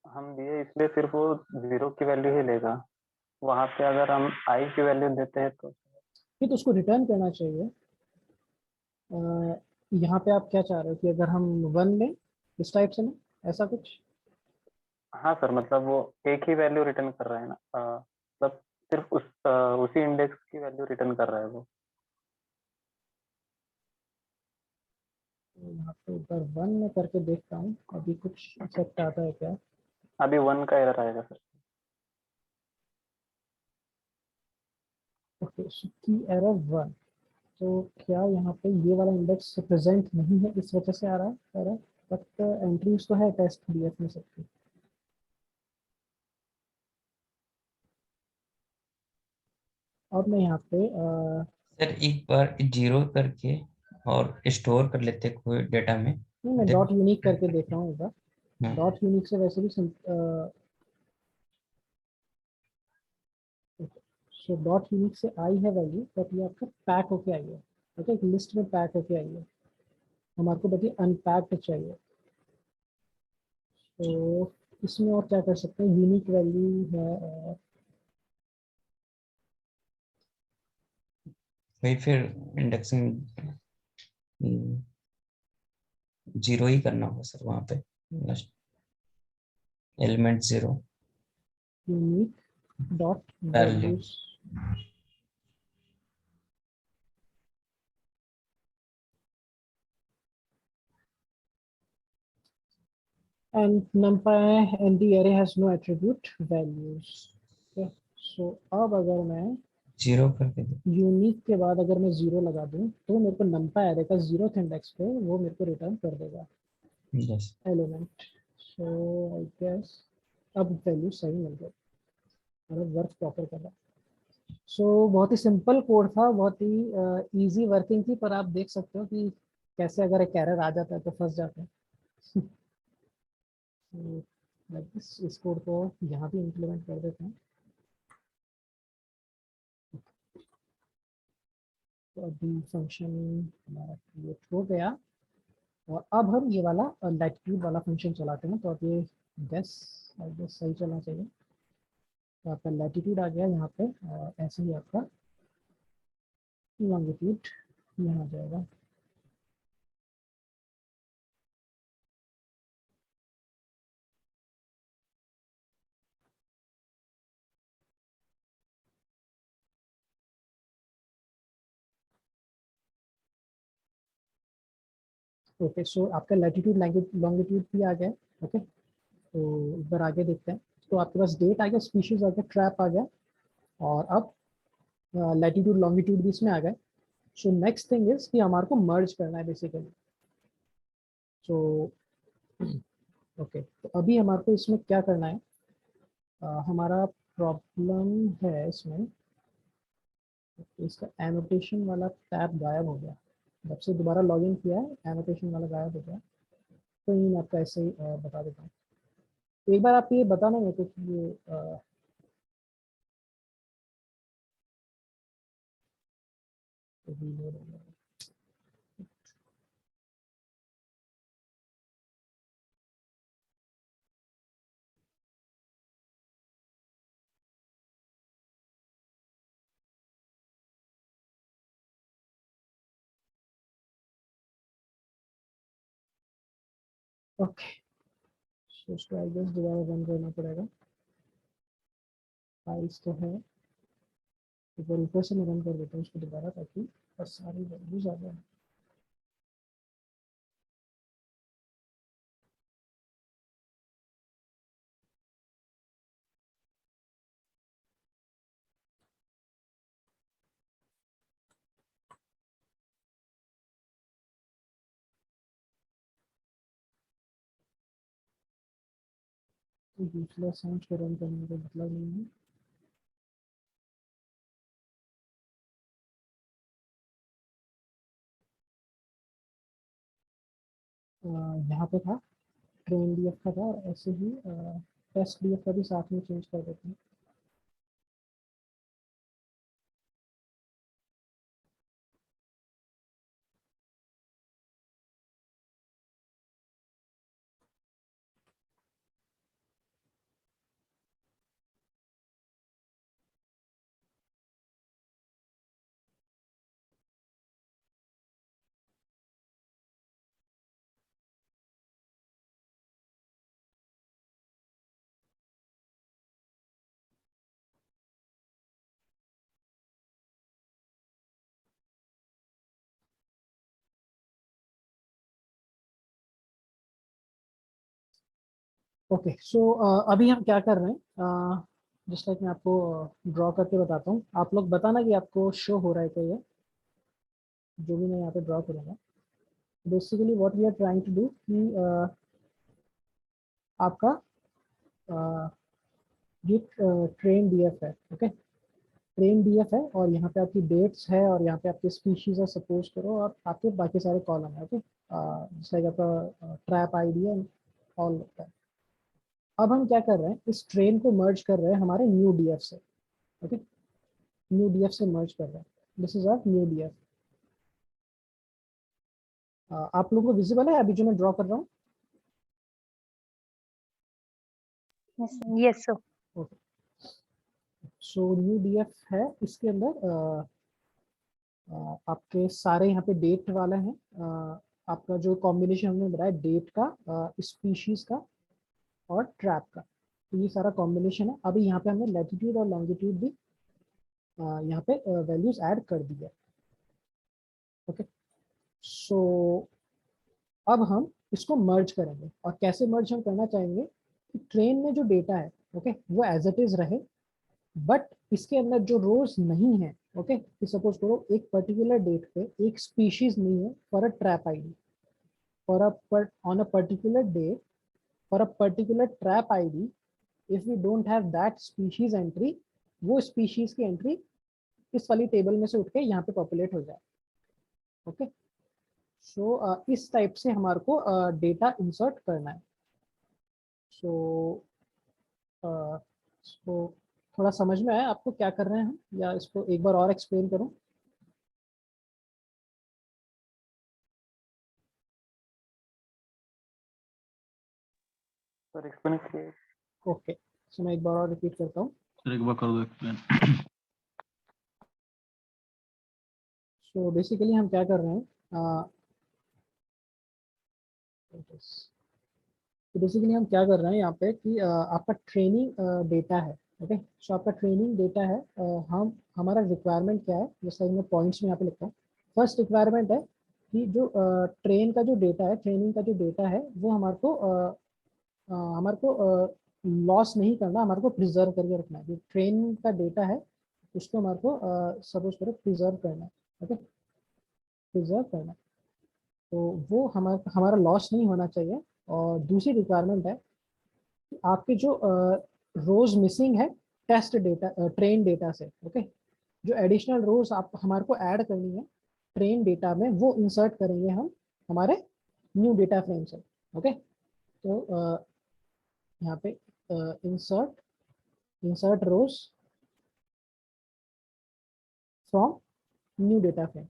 हम दिए, इसलिए सिर्फ वो जीरो की वैल्यू ही लेगा। वहां पे अगर हम आई की वैल्यू देते हैं तो फिर तो उसको रिटर्न करना चाहिए। यहाँ पे आप क्या चाह रहे हो कि अगर हम 1 लें, इस टाइप से ना, ऐसा कुछ? हाँ सर, मतलब वो एक ही वैल्यू रिटर्न कर रहा है ना, मतलब सिर्फ उसी इंडेक्स की वैल्यू रिटर्न कर रहा है वो। तो यहाँ पे एक बार 1 में करके देखता हूँ, अभी कुछ इफेक्ट आता है क्या। अभी 1 का एरर आएगा सर। ओके, सो की एरर 1, तो क्या यहाँ पे ये वाला इंडेक्स प्रेजेंट नहीं है, इस वजह से आ रहा है एरर? बट एंट्रीज तो है टेस्ट डीएफ में सबकी। और मैं यहाँ पे सर एक बार जीरो करके और स्टोर कर लेते कोई डेटा में। नहीं, मैं डॉट यूनिक करके देख रहा हूँ एक बार। हाँ, डॉट यूनिक से वैसे भी सो डॉट यूनिक से आई है वैल्यू, बट ये आपका पैक होके आई है। ओके, एक लिस्ट में पैक होके आई है, हमारे को बल्कि अनपैक्ड चाहिए। तो इसमें और क्या कर सकते हैं, यूनिक वैल्यू है और वही फिर इंडेक्सिंग जीरो ही करना होगा सर वहाँ पे, element zero unique dot parallel. Values. and numpy and the array has no attribute values. Okay, so अब अगर मैं जीरो करके दे। यूनिक के बाद अगर मैं 0 लगा दूं, तो मेरे को numpy array का 0th इंडेक्स पे वो मेरे को रिटर्न कर देगा yes element. So I guess अब वैल्यू सही मिल गई, मतलब वर्क प्रॉपर कर रहा है। सो बहुत ही सिंपल कोड था, बहुत ही इजी वर्किंग थी, पर आप देख सकते हो कि कैसे अगर एक एरर आ जाता है तो फंस जाते हैं। इस कोड को यहाँ भी इम्प्लीमेंट कर देते हैं। तो अभी फंक्शन हमारा क्रिएट हो गया और अब हम ये वाला लैटिट्यूड वाला फंक्शन चलाते हैं। तो अब ये गेस सही चलना चाहिए। तो आपका लैटिट्यूड आ गया यहाँ पे और ऐसे ही आपका लॉन्गिट्यूड यहाँ आ जाएगा। ओके, सो आपका लैटिट्यूड लॉन्गिट्यूड भी आ गया। ओके, तो एक बार आगे देखते हैं। तो आपके पास डेट आ गया, स्पीशीज आ गया, ट्रैप आ गया और अब लैटिट्यूड लॉन्गिट्यूड भी इसमें आ गए। सो नेक्स्ट थिंग इज कि हमारे को मर्ज करना है बेसिकली। सो ओके, तो अभी हमारे को इसमें क्या करना है, हमारा प्रॉब्लम है इसमें इसका एनोटेशन वाला टैब गायब हो गया। जब से दोबारा लॉगिन किया है एनोटेशन वाला गायब हो गया। तो ये मैं आपको ऐसे ही बता देता हूँ। एक बार आप ये बताना मेरे को कि ये reload हो गया। ओके, सो उसको आई गेस दोबारा रन करना पड़ेगा। फाइल्स तो है, एक बार ऊपर से मैं रन कर देता हूँ उसको दोबारा ताकि बस सारी वैल्यूज आ जाए। तो दूसरा साउंड को रन करने का मतलब नहीं है। यहाँ पे था ट्रेन डीएफ का था और ऐसे ही टेस्ट डीएफ का भी साथ में चेंज कर देते हैं। ओके, सो अभी हम क्या कर रहे हैं, जिस लाइक मैं आपको ड्रॉ करके बताता हूँ। आप लोग बताना कि आपको शो हो रहा है क्या ये जो भी मैं यहाँ पे ड्रॉ करूँगा। Basically what we are trying to do कि आपका ये ट्रेन डीएफ है। ओके, ट्रेन डीएफ है और यहाँ पे आपकी डेट्स है और यहाँ पे आपकी स्पीशीज है सपोज करो और आपके बाकी सारे कॉलम है। ओके, जिस लाइक आपका ट्रैप आईडी है ऑल होता है। अब हम क्या कर रहे हैं, इस ट्रेन को मर्ज कर रहे हैं हमारे न्यू डीएफ से। ओके, न्यू डीएफ से मर्ज कर रहे हैं। This is our new DF. आप लोगों को विजिबल है अभी जो मैं ड्रॉ कर रहा हूँ? Yes, yes, sir. Okay, so new DF है, इसके अंदर आपके सारे यहाँ पे डेट वाले हैं। आपका जो कॉम्बिनेशन हमने बनाया डेट का, स्पीशीज का और ट्रैप का, तो ये सारा कॉम्बिनेशन है। अभी यहाँ पे हमने लैटिट्यूड और लॉन्गिट्यूड भी यहाँ पे वैल्यूज ऐड कर दी है। ओके, सो अब हम इसको मर्ज करेंगे और कैसे मर्ज हम करना चाहेंगे कि ट्रेन में जो डेटा है ओके वो एज इट इज रहे, बट इसके अंदर जो रोज नहीं है ओके कि सपोज करो एक पर्टिकुलर डेट पे एक स्पीशीज नहीं है for a trap ID, for a on a particular day for a particular trap ID, if we don't have that species entry, वो स्पीशीज की एंट्री इस वाली टेबल में से उठ के यहाँ पे पॉपुलेट हो जाए। ओके, सो इस टाइप से हमारे को डेटा इंसर्ट करना है। सो इसको थोड़ा समझ में आया आपको क्या कर रहे हैं हम, या इसको एक बार और एक्सप्लेन करूं? सर एक्सप्लेन किए। ओके, सो मैं एक बार और रिपीट करता हूँ। सर एक बार कर दो एक्सप्लेन। सो बेसिकली हम क्या कर रहे हैं, तो बेसिकली हम क्या कर रहे हैं यहाँ पे कि आपका ट्रेनिंग डेटा है। ओके, सो आपका ट्रेनिंग डेटा है। हम हमारा रिक्वायरमेंट क्या है, जैसा मैं पॉइंट्स में यहाँ पे लिखता हूँ। फर्स्ट रिक्वायरमेंट है कि जो ट्रेन का जो डेटा है, ट्रेनिंग का जो डेटा है, वो हमारे को लॉस नहीं करना, हमारे को प्रिजर्व करके रखना है। जो ट्रेन का डेटा है उसको हमारे को सपोज करो प्रिजर्व करना है। ओके, प्रिजर्व करना है, तो वो हमारा लॉस नहीं होना चाहिए। और दूसरी रिक्वायरमेंट है कि आपके जो रोज मिसिंग है टेस्ट डेटा, ट्रेन डेटा से। ओके, जो एडिशनल रोज आप हमारे को ऐड करनी है ट्रेन डेटा में, वो इंसर्ट करेंगे हम हमारे न्यू डेटा फ्रेम से। ओके, तो यहाँ पे insert rows from new data frame.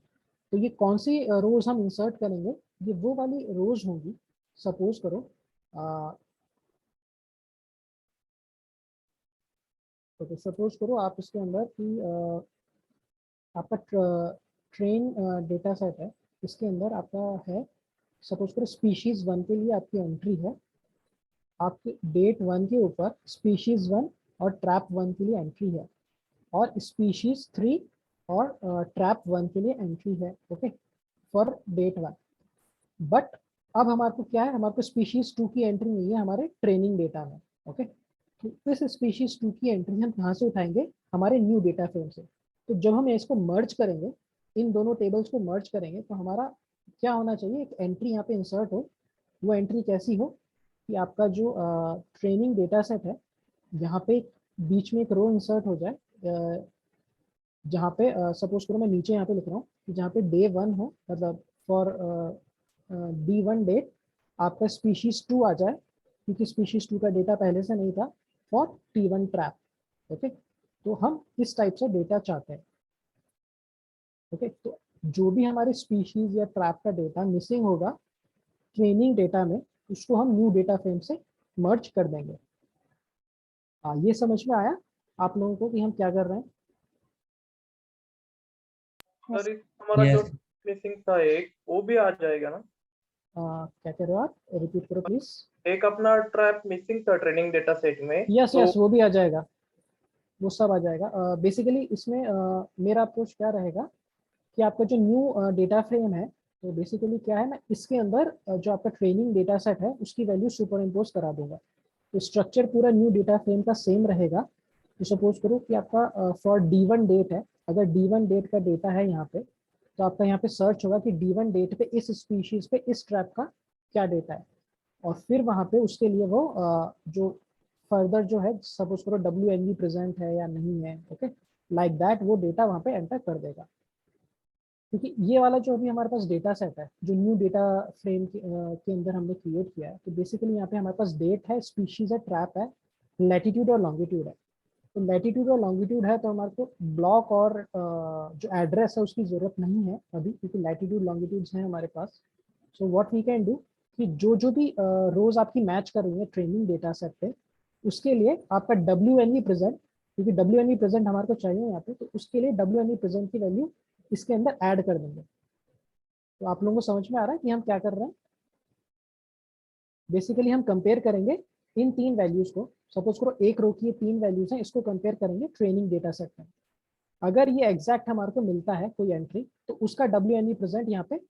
तो ये कौन सी रोज हम इंसर्ट करेंगे, ये वो वाली रोज होंगी। सपोज करो तो सपोज करो आप इसके अंदर कि आपका ट्रेन डेटा सेट है, इसके अंदर आपका है, सपोज करो स्पीशीज 1 के लिए आपकी एंट्री है, आपके डेट 1 के ऊपर स्पीशीज 1 और ट्रैप 1 के लिए एंट्री है, और स्पीशीज 3 और ट्रैप 1 के लिए एंट्री है। Okay, for date 1। बट अब हमारे को क्या है, हमारे को स्पीशीज 2 की एंट्री नहीं है हमारे ट्रेनिंग डेटा में। ओके, तो इस स्पीशीज 2 की एंट्री हम कहाँ से उठाएंगे, हमारे न्यू डेटा फ्रेम से। तो जब हम इसको मर्ज करेंगे, इन दोनों टेबल्स को मर्ज करेंगे, तो हमारा क्या होना चाहिए, एक एंट्री यहाँ पे इंसर्ट हो। वो एंट्री कैसी हो कि आपका जो ट्रेनिंग डेटा सेट है, यहाँ पे बीच में एक रो इंसर्ट हो जाए, जहाँ पे सपोज करो मैं नीचे यहाँ पे लिख रहा हूँ कि जहाँ पे डे 1 हो, मतलब फॉर D1 डेट आपका स्पीशीज 2 आ जाए, क्योंकि स्पीशीज 2 का डेटा पहले से नहीं था, फॉर T1 ट्रैप। ओके, तो हम इस टाइप से डेटा चाहते हैं। ओके, तो जो भी हमारे स्पीशीज या ट्रैप का डेटा मिसिंग होगा ट्रेनिंग डेटा में, उसको हम न्यू डेटा फ्रेम से मर्ज कर देंगे। ये समझ में आया आप लोगों को कि हम क्या कर रहे हैं? सर हमारा जो Yes. मिसिंग था एक, वो भी आ जाएगा ना? क्या कह रहे हो आप, रिपीट करो प्लीज। एक अपना ट्रैप मिसिंग था ट्रेनिंग डेटा सेट में। यस तो यस, वो भी आ जाएगा, वो सब आ जाएगा। बेसिकली इसमें मेरा अप्रोच क्या रहेगा कि आपका जो न्यू डेटा फ्रेम है, तो बेसिकली क्या है, मैं इसके अंदर जो आपका ट्रेनिंग डेटा सेट है उसकी वैल्यू सुपर इम्पोज करा दूंगा। तो स्ट्रक्चर पूरा न्यू डेटा फ्रेम का सेम रहेगा। तो सपोज करो कि आपका फॉर D1 डेट है, अगर D1 डेट का डेटा है यहाँ पे, तो आपका यहाँ पे सर्च होगा कि D1 डेट पे इस स्पीशीज पे इस ट्रैप का क्या डेटा है, और फिर वहाँ पे उसके लिए वो जो फर्दर जो है, सपोज करो WNV प्रेजेंट है या नहीं है। ओके, लाइक दैट वो डेटा वहाँ पे एंटर कर देगा। क्योंकि ये वाला जो अभी हमारे पास डेटा सेट है, जो न्यू डेटा फ्रेम के अंदर हमने क्रिएट किया है, तो बेसिकली यहाँ पे हमारे पास डेट है, स्पीशीज है, ट्रैप है, लैटिट्यूड और लॉन्गिट्यूड है। तो लैटिट्यूड और लॉन्गिट्यूड है, तो हमारे को ब्लॉक और जो एड्रेस है उसकी जरूरत नहीं है अभी, क्योंकि लैटिट्यूड लॉन्गिट्यूड्स हैं हमारे पास। So what we can do कि जो भी रोज आपकी मैच कर रही है ट्रेनिंग डेटा सेट पे, उसके लिए आपका WNV प्रेजेंट, क्योंकि WNV प्रेजेंट हमारे को चाहिए यहाँ पे, तो उसके लिए WNV प्रेजेंट की वैल्यू इसके अंदर ऐड कर देंगे। तो आप लोगों को समझ में आ रहा है कि हम क्या कर रहे हैं? बेसिकली हम कंपेयर करेंगे इन 3 वैल्यूज को। सपोज करो एक रो की 3 वैल्यूज हैं, इसको कंपेयर करेंगे ट्रेनिंग डेटा सेट में। अगर ये एग्जैक्ट हमारे को मिलता है कोई एंट्री, तो उसका WNV प्रेजेंट यहाँ पे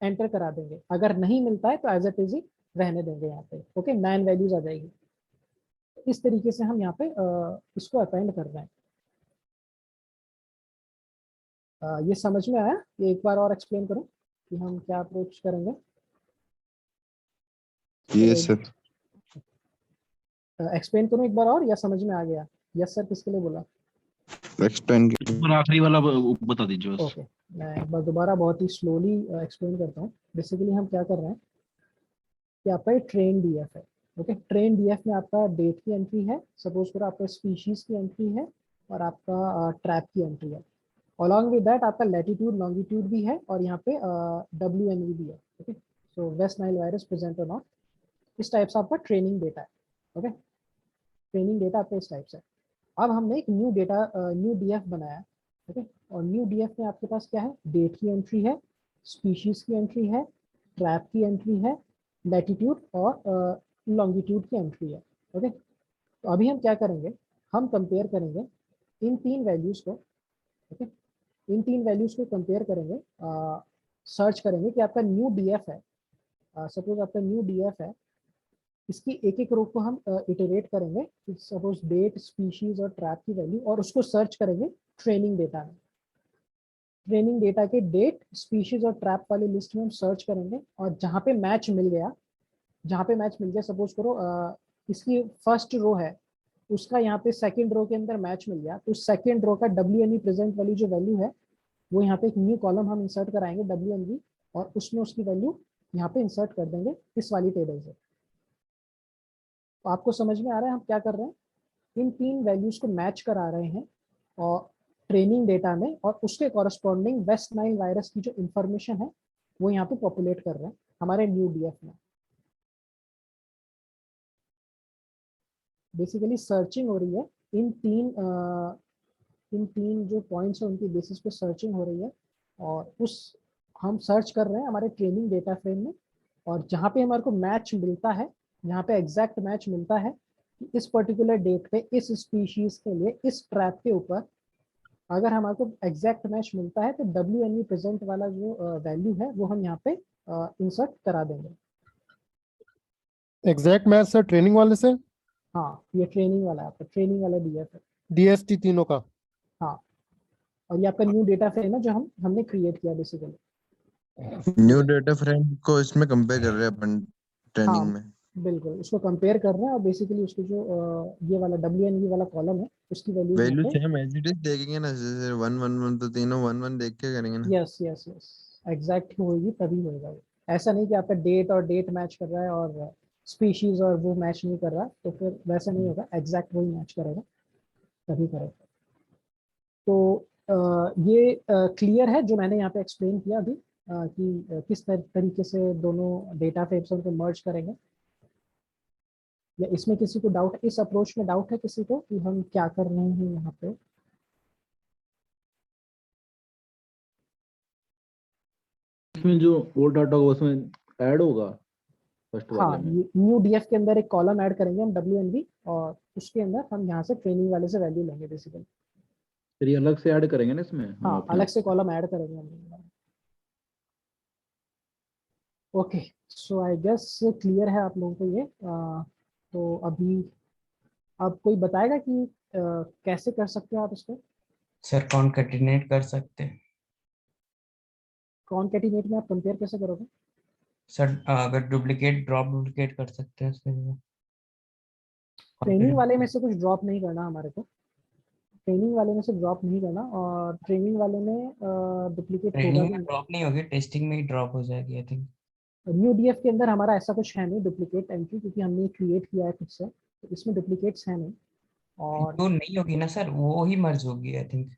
एंटर करा देंगे। अगर नहीं मिलता है तो एज इट इज ही रहने देंगे यहाँ पे। ओके, 9 वैल्यूज आ जाएगी। इस तरीके से हम यहाँ पे इसको अपेंड कर रहे हैं। ये समझ में आया? ये एक बार और एक्सप्लेन करूं कि हम क्या अप्रोच करेंगे। Yes sir. एक्सप्लेन करूं एक बार और, या समझ में आ गया? यस सर किसके लिए बोला? एक्सप्लेन ऊपर आखिरी वाला बता दीजिए बस। ओके, मैं एक बार दोबारा बहुत ही स्लोली एक्सप्लेन करता हूँ। बेसिकली हम क्या कर रहे हैं कि आपका ये ट्रेन DF है। ओके, ट्रेन DF में आपका डेट की एंट्री है, सपोज करो आपका स्पीशीज की एंट्री है, और आपका ट्रैप की एंट्री है। अलॉन्ग विद दैट आपका लैटिट्यूड लॉन्गिट्यूड भी है, और यहाँ पे WNV भी है। ओके, सो वेस्ट नाइल वायरस प्रेजेंट और नॉट। इस टाइप से आपका ट्रेनिंग डेटा है। ओके, ट्रेनिंग डेटा आपका इस टाइप से। अब हमने एक न्यू डेटा न्यू डीएफ बनाया है। ओके, और न्यू डीएफ में आपके पास क्या है, डेट की एंट्री है, स्पीशीज की एंट्री है, ट्रैप की एंट्री है, लैटिट्यूड और लॉन्गिट्यूड की एंट्री है। ओके, तो अभी हम क्या करेंगे, हम कंपेयर करेंगे इन तीन वैल्यूज को। ओके, इन तीन वैल्यूज को कंपेयर करेंगे, सर्च करेंगे कि आपका न्यू डीएफ है, सपोज आपका न्यू डीएफ है, इसकी एक एक रो को हम इटरेट करेंगे, सपोज डेट, स्पीशीज और ट्रैप की वैल्यू, और उसको सर्च करेंगे ट्रेनिंग डेटा में। ट्रेनिंग डेटा के डेट, स्पीशीज और ट्रैप वाली लिस्ट में हम सर्च करेंगे, और जहाँ पे मैच मिल गया, जहाँ पे मैच मिल गया, सपोज करो इसकी फर्स्ट रो है, उसका यहाँ पे सेकंड रो के अंदर मैच मिल गया, तो सेकंड रो का WNV प्रेजेंट वाली जो वैल्यू है, वो यहाँ पे एक न्यू कॉलम हम इंसर्ट कराएंगे WNV, और उसमें उसकी वैल्यू यहाँ पे इंसर्ट कर देंगे इस वाली टेबल से। तो आपको समझ में आ रहा है हम क्या कर रहे हैं, इन तीन वैल्यूज को मैच करा रहे हैं और ट्रेनिंग डेटा में, और उसके कॉरस्पॉन्डिंग वेस्ट नाइल वायरस की जो इंफॉर्मेशन है वो यहाँ पे पॉपुलेट कर रहे हैं हमारे न्यू डीएफ में। बेसिकली सर्चिंग हो रही है इन तीन जो पॉइंट्स है उनकी बेसिस पे सर्चिंग हो रही है, और उस हम सर्च कर रहे हैं हमारे ट्रेनिंग डेटा फ्रेम में, और जहाँ पे हमारे को मैच मिलता है, यहाँ पे एग्जैक्ट मैच मिलता है कि इस पर्टिकुलर डेट पे इस स्पीशीज के लिए इस ट्रैप के ऊपर अगर हमारे को एग्जैक्ट मैच मिलता है, तो WNV प्रेजेंट वाला जो वैल्यू है वो हम यहाँ पे इंसर्ट करा देंगे। एग्जैक्ट मैच सर ट्रेनिंग वाले से, हाँ, ये ट्रेनिंग वाला है आपका, ट्रेनिंग वाला डीएफ है। DST तीनों का। हाँ, और ये आपका न्यू डेटा फ्रेम है जो हमने क्रिएट किया बेसिकली। न्यू डेटा फ्रेम को इसमें कंपेयर कर रहे हैं अपन ट्रेनिंग हाँ में। बिल्कुल, उसको कंपेयर कर रहे हैं, और बेसिकली उसको जो ये वाला WNV वाला कॉलम है उसकी value value same as it is देखेंगे ना, जैसे 1 1 1 तो तीनों 1 1 देख के करेंगे ना। यस यस यस, एग्जैक्ट होगी तभी होगा वो। ऐसा नहीं कि आपका डेट और डेट मैच कर रहा है और स्पीशीज और वो मैच नहीं कर रहा, तो फिर वैसा नहीं होगा, एग्जैक्ट वही मैच करेगा तभी करेगा। तो ये क्लियर है जो मैंने यहाँ पे एक्सप्लेन किया अभी, कि किस तरीके से दोनों डेटा फ्रेम्स को मर्ज करेंगे। या इसमें किसी को डाउट, इस अप्रोच में डाउट है किसी को कि हम क्या कर रहे हैं यहाँ पे? इसमें जो ओल्ड डाटा होगा उसमें ऐड होगा फर्स्ट हाँ, वाले में। न्यू डीएफ के अंदर एक कॉलम ऐड करेंगे हम WNV, और उसके अंदर हम यहाँ से ट्रेनिंग वाले से वैल्यू लेंगे बेसिकली। फिर ये अलग से ऐड करेंगे ना इसमें हम हाँ, अपने अलग से कॉलम ऐड करेंगे हम। Okay, so I guess clear है आप लोगों को ये। तो अभी अब कोई बताएगा कि कैसे कर सकते हो आप इसको? सर कॉन्कैटिनेट कर सकते हैं कॉनकैटिनेट में आप कंपेयर कैसे करोगे? सर, अगर डुप्लीकेट ड्रॉप डुप्लीकेट कर सकते हैं उसके लिए। ट्रेनिंग वाले में से कुछ ड्रॉप नहीं करना हमारे को, ट्रेनिंग वाले में से ड्रॉप नहीं करना, और ट्रेनिंग वाले में डुप्लीकेट होगा ट्रेनिंग भी में नहीं। ड्रॉप नहीं होगी, टेस्टिंग में ही ड्रॉप हो जाएगी आई थिंक। न्यू डीएफ के अंदर हमारा ऐसा कुछ है नहीं डुप्लीकेट एंट्री, क्योंकि हमने क्रिएट किया है खुद से, तो इसमें डुप्लीकेट्स है नहीं। और जो नहीं होगी ना सर वो ही मर्ज होगी आई थिंक,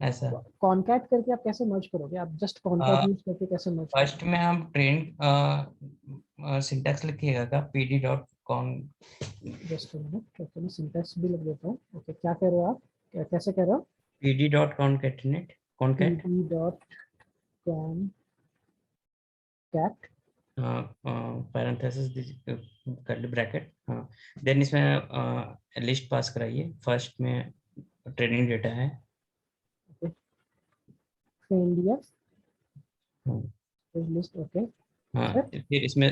ऐसा। कॉनकैट करके आप कैसे मर्ज करोगे? आप जस्ट कॉनकैट यूज करके कैसे मर्ज करोगे? फर्स्ट में हम ट्रेन सिंटैक्स लिखिएगा का pd.con। जस्ट मिनट, ओके, मैं सिंटैक्स भी लिख देता हूँ। ओके, क्या कह रहे हो आप, कैसे कह रहे हो? pd.concatenate concat pd.concat, पैरेंथेसिस कर ब्रैकेट, हाँ। देन इसमें लिस्ट पास कराइए, फर्स्ट में ट्रेनिंग डेटा है। ट्रेन हाँ, लिस्ट, ओके। हाँ, फिर इसमें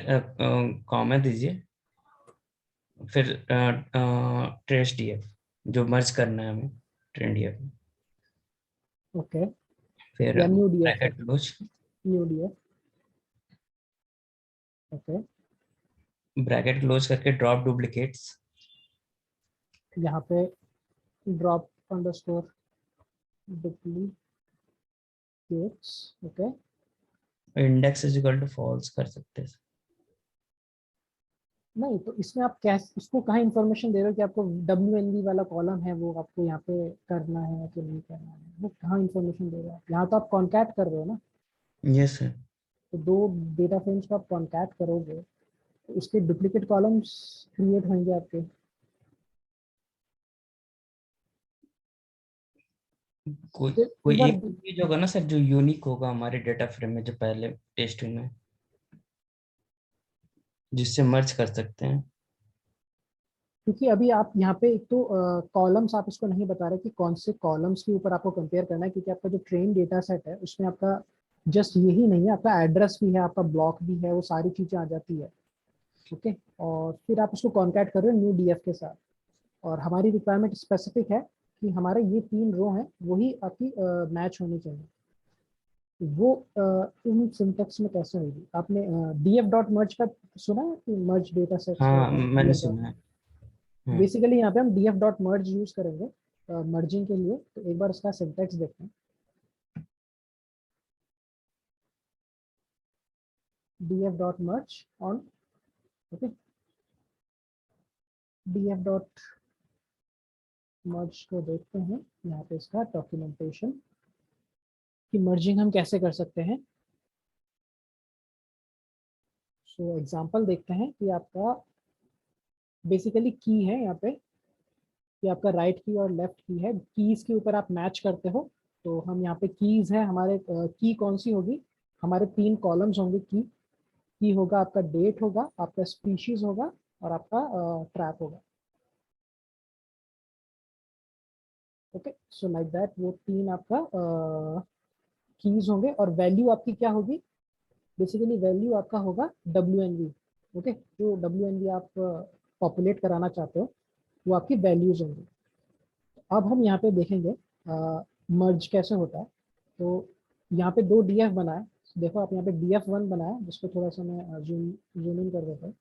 कॉमा दीजिए, फिर ट्रेस डीएफ जो मर्ज करना है हमें ट्रेन डीएफ में, ओके, फिर या new DF, bracket close, new DF, okay. Bracket close करके ड्रॉप डुप्लीकेट्स, यहाँ पे drop underscore duplicates, okay. Index is equal to false कर सकते हैं। नहीं, तो इसमें आप कैसे इसको कहाँ इंफॉर्मेशन दे रहे हो कि आपको WNV वाला कॉलम है वो आपको यहाँ पे करना है कि नहीं करना है? वो कहाँ इंफॉर्मेशन दे रहे हो आप? यहाँ तो आप कॉन्कैट कर रहे हो ना, यस सर। तो दो डेटा फ्रेम्स को आप कॉन्कैट करोगे तो उसके डुप्लीकेट कॉलम्स क्रिएट होंगे आपके। कोई फिर कोई एक बार एक चीज होगा ना सर जो यूनिक होगा हमारे डेटा फ्रेम में जो पहले टेस्टिंग में, जिससे मर्ज कर सकते हैं। क्योंकि अभी आप यहाँ पे एक तो कॉलम्स आप इसको नहीं बता रहे कि कौन से कॉलम्स के ऊपर आपको कंपेयर करना है, क्योंकि आपका जो ट्रेन डेटा सेट है उसमें आपका जस्ट यही नहीं है, आपका एड्रेस भी है, आपका ब्लॉक भी है, वो सारी चीज़ें आ जाती है। ओके, और फिर आप उसको कॉन्कैट कर रहे हो न्यू डीएफ के साथ, और हमारी रिक्वायरमेंट स्पेसिफिक है कि हमारे ये 3 रो हैं वही आपकी मैच होनी चाहिए। वो इन सिंटेक्स में कैसे होगी? आपने df डॉट मर्ज का सुना है कि मर्ज डेटा सेट से हाँ होता है मैंने df डॉट। सुना है। हाँ, बेसिकली यहाँ पे हम df डॉट मर्ज यूज करेंगे मर्जिंग के लिए। तो एक बार इसका सिंटेक्स देखते हैं। df dot merge on, okay, df dot merge को देखते हैं यहाँ पे इसका डॉक्यूमेंटेशन कि मर्जिंग हम कैसे कर सकते हैं। सो एग्जांपल देखते हैं कि आपका बेसिकली की है यहाँ पे कि आपका राइट की और लेफ्ट की है, कीज के ऊपर आप मैच करते हो। तो हम यहाँ पे कीज है हमारे, की कौन सी होगी? हमारे 3 कॉलम्स होंगे। की होगा आपका, डेट होगा, आपका स्पीशीज होगा, और आपका ट्रैप होगा। ओके, सो लाइक दैट वो 3 आपका कीज होंगे, और वैल्यू आपकी क्या होगी? बेसिकली वैल्यू आपका होगा WNV। ओके, जो WNV आप पॉपुलेट कराना चाहते हो वो आपकी वैल्यूज होंगी। अब हम यहाँ पे देखेंगे मर्ज कैसे होता है। तो यहाँ पे 2 डीएफ बना है। देखो आप यहाँ पे df1 बना है, जिसको थोड़ा सा मैं जूम इन कर देता हूँ।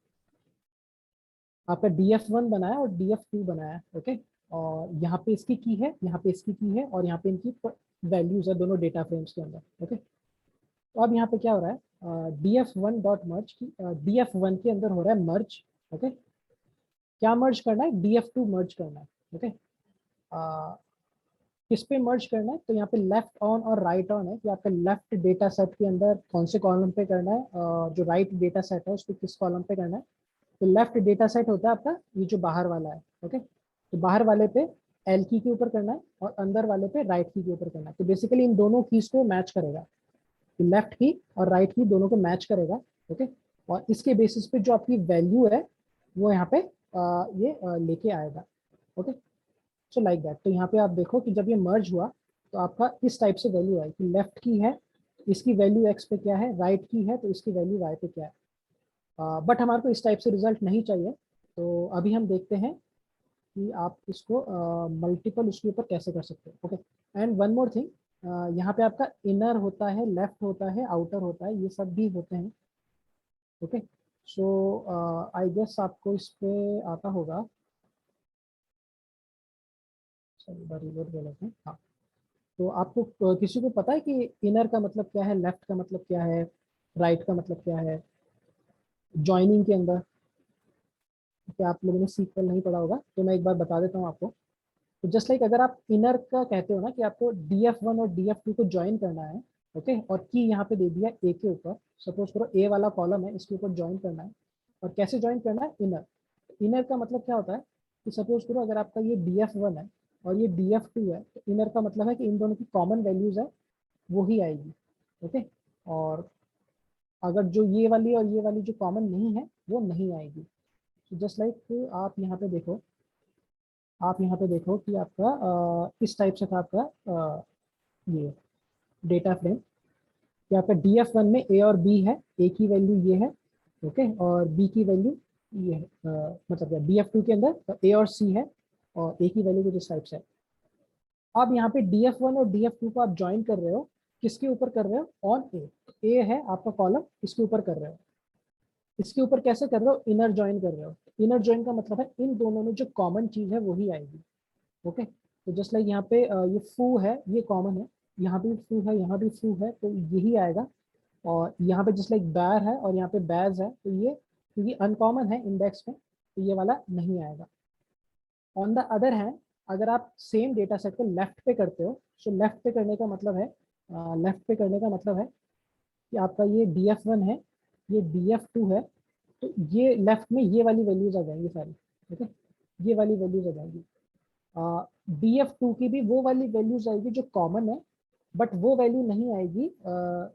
आपका df1 बना है और df2 बनाया है। ओके, और यहाँ पे इसकी की है, यहाँ पे इसकी की है, और यहाँ पे इनकी वैल्यूज है दोनों डेटा फ्रेम्स के अंदर। ओके, तो अब यहाँ पे क्या हो रहा है? df1 डॉट मर्ज की df1 के अंदर हो रहा है मर्ज। ओके, क्या मर्ज करना है? df2 मर्ज करना है। ओके, किस पे मर्ज करना है? तो यहाँ पे लेफ्ट ऑन और राइट ऑन है कि आपका लेफ्ट डेटा सेट के अंदर कौन से कॉलम पे करना है, जो राइट डेटा सेट है उसको किस कॉलम पे करना है। तो लेफ्ट डेटा सेट होता है आपका ये जो बाहर वाला है। ओके, तो बाहर वाले पे एल की के ऊपर करना है, और अंदर वाले पे राइट की के ऊपर करना है। तो बेसिकली इन दोनों कीज को मैच करेगा, लेफ्ट की और राइट की दोनों को मैच करेगा। ओके, और इसके बेसिस पे जो आपकी वैल्यू है वो यहाँ पे ये लेके आएगा। Okay, so like that. तो यहाँ पे आप देखो कि जब ये मर्ज हुआ तो आपका इस टाइप से वैल्यू आई कि लेफ्ट की है, इसकी वैल्यू एक्स पे क्या है, राइट की है तो इसकी वैल्यू वाई पे क्या है। बट हमारे को इस टाइप से रिजल्ट नहीं चाहिए। तो अभी हम देखते हैं कि आप इसको मल्टीपल उसके ऊपर कैसे कर सकते हो। Okay, and one more thing, यहाँ पे आपका इनर होता है, लेफ्ट होता है, आउटर होता है, ये सब भी होते हैं। ओके, सो आई गेस आपको इस पे आता होगा। रिलोड गलत है, हाँ। तो आपको किसी को पता है कि इनर का मतलब क्या है, लेफ्ट का मतलब क्या है, राइट का मतलब क्या है ज्वाइनिंग के अंदर? क्या आप लोगों ने सीक्वल नहीं पढ़ा होगा तो मैं एक बार बता देता हूँ आपको। तो जस्ट लाइक अगर आप इनर का कहते हो ना कि आपको df1 और df2 को ज्वाइन करना है। ओके, और की यहाँ पे दे दिया ए के ऊपर, सपोज करो ए वाला कॉलम है, इसके ऊपर ज्वाइन करना है। और कैसे ज्वाइन करना है? इनर। इनर का मतलब क्या होता है कि सपोज करो अगर आपका ये df1 है और ये df2 है, तो इनर का मतलब है कि इन दोनों की कॉमन वैल्यूज है वो ही आएगी। ओके, और अगर जो ये वाली और ये वाली जो कॉमन नहीं है वो नहीं आएगी। तो जस्ट लाइक आप यहाँ पे देखो, आप यहाँ पे देखो कि आपका इस टाइप से था आपका ये डेटा फ्रेम कि आपका df1 में a और b है, a की वैल्यू ये है। ओके, और b की वैल्यू ये है, मतलब df2 के अंदर a और c है, और a की वैल्यू कुछ इस टाइप से है। अब यहाँ पे df1 और df2 को आप ज्वाइन कर रहे हो, किसके ऊपर कर रहे हो? On a। a है आपका कॉलम, इसके ऊपर कर रहे हो। इसके ऊपर कैसे कर रहे हो? इनर ज्वाइन कर रहे हो। इनर ज्वाइन का मतलब है इन दोनों में जो कॉमन चीज है वही आएगी। ओके, तो जस्ट लाइक यहाँ पे ये फू है, ये कॉमन है, यहाँ भी फू है, यहाँ भी फू है, तो यही आएगा। और यहाँ पे जस्ट लाइक बैर है और यहाँ पे बैज है, तो ये क्योंकि अनकॉमन है इंडेक्स में तो ये वाला नहीं आएगा। ऑन द अदर हैंड अगर आप सेम डेटा सेट को लेफ्ट पे करते हो, तो लेफ्ट पे करने का मतलब है, लेफ्ट पे करने का मतलब है कि आपका ये df1 है, ये df2 है, तो ये लेफ्ट में ये वाली वैल्यूज आ जाएंगी सारी, ठीक है, ये वाली वैल्यूज आ जाएंगी। DF2 की भी वो वाली वैल्यूज आएगी जो कॉमन है, बट वो वैल्यू नहीं आएगी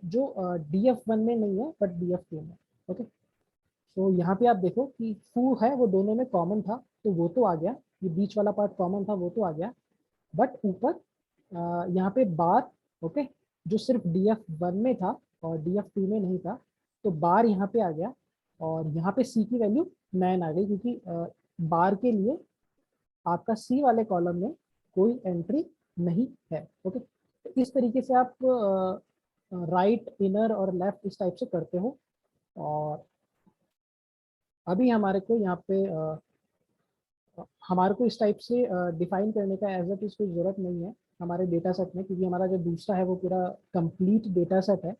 जो DF1 में नहीं है बट DF2 में। ओके, तो यहाँ पे आप देखो कि फू है वो दोनों में कॉमन था, तो वो तो आ गया, ये बीच वाला पार्ट कॉमन था वो तो आ गया, बट ऊपर यहाँ पे बार, ओके, जो सिर्फ DF1 में था और DF2 में नहीं था, तो बार यहाँ पे आ गया, और यहाँ पे सी की वैल्यू 9 आ गई, क्योंकि बार के लिए आपका सी वाले कॉलम में कोई एंट्री नहीं है। ओके, तो इस तरीके से आप राइट, इनर और लेफ्ट इस टाइप से करते हो। और अभी हमारे को यहाँ पे हमारे को इस टाइप से डिफाइन करने का एज इट इज कोई ज़रूरत नहीं है हमारे डेटा सेट में, क्योंकि हमारा जो दूसरा है वो पूरा कंप्लीट डेटा सेट है।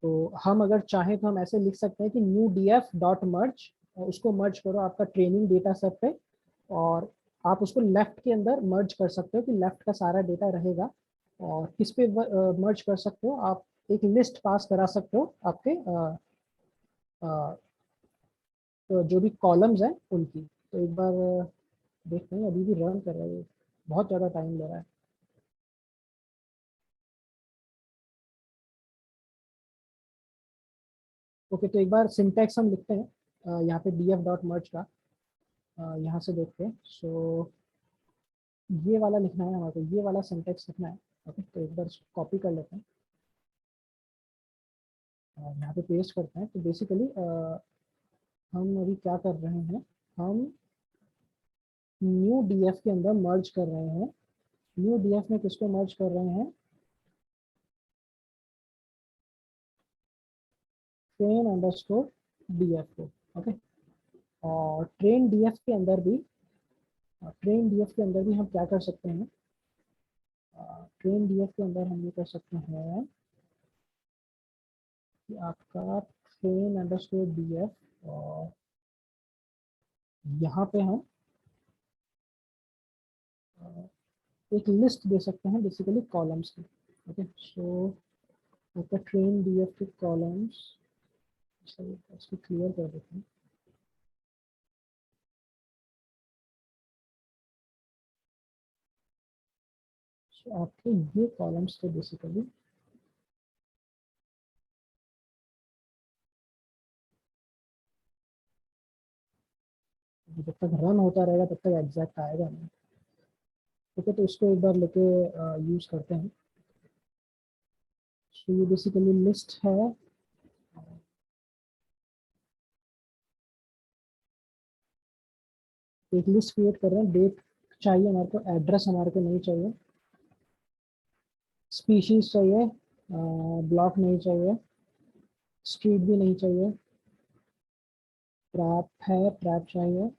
तो हम अगर चाहें तो हम ऐसे लिख सकते हैं कि न्यू df डॉट मर्ज, उसको मर्ज करो आपका ट्रेनिंग डेटा सेट पे, और आप उसको लेफ्ट के अंदर मर्ज कर सकते हो कि लेफ्ट का सारा डेटा रहेगा। और किस पे मर्ज कर सकते हो आप, एक लिस्ट पास करा सकते हो आपके तो जो भी कॉलम्स हैं उनकी। तो एक बार देखते हैं, अभी भी रन कर रहा है, बहुत ज़्यादा टाइम ले रहा है। ओके, तो एक बार सिंटैक्स हम लिखते हैं यहाँ पे df डॉट मर्ज का, यहाँ से देखते हैं। सो ये वाला लिखना है हमारे को, ये वाला सिंटैक्स लिखना है। ओके, तो एक बार कॉपी कर लेते हैं और यहाँ पे पेस्ट करते हैं। तो बेसिकली हम अभी क्या कर रहे हैं, हम न्यू df के अंदर मर्ज कर रहे हैं। न्यू df में किसको मर्ज कर रहे हैं, ट्रेन अंडरस्कोर df को। ओके, और ट्रेन df के अंदर भी, हम क्या कर सकते हैं, ट्रेन df के अंदर हम ये कर सकते हैं कि आपका ट्रेन अंडरस्कोर df, और यहाँ पे हम एक लिस्ट दे सकते हैं बेसिकली कॉलम्स की। ओके, सो आपका ट्रेन df के कॉलम्स, इसको क्लियर कर देते हैं। सो आपके ये कॉलम्स थे बेसिकली, जब तक रन होता रहेगा तब तक एग्जैक्ट आएगा नहीं। ओके, तो इसको एक बार लेके यूज करते हैं। सो ये बेसिकली लिस्ट है, एक लिस्ट क्रिएट कर रहे हैं। डेट चाहिए हमारे को, एड्रेस हमारे को नहीं चाहिए, स्पीशीज चाहिए, ब्लॉक नहीं चाहिए, स्ट्रीट भी नहीं चाहिए, ट्रैप है, ट्रैप चाहिए,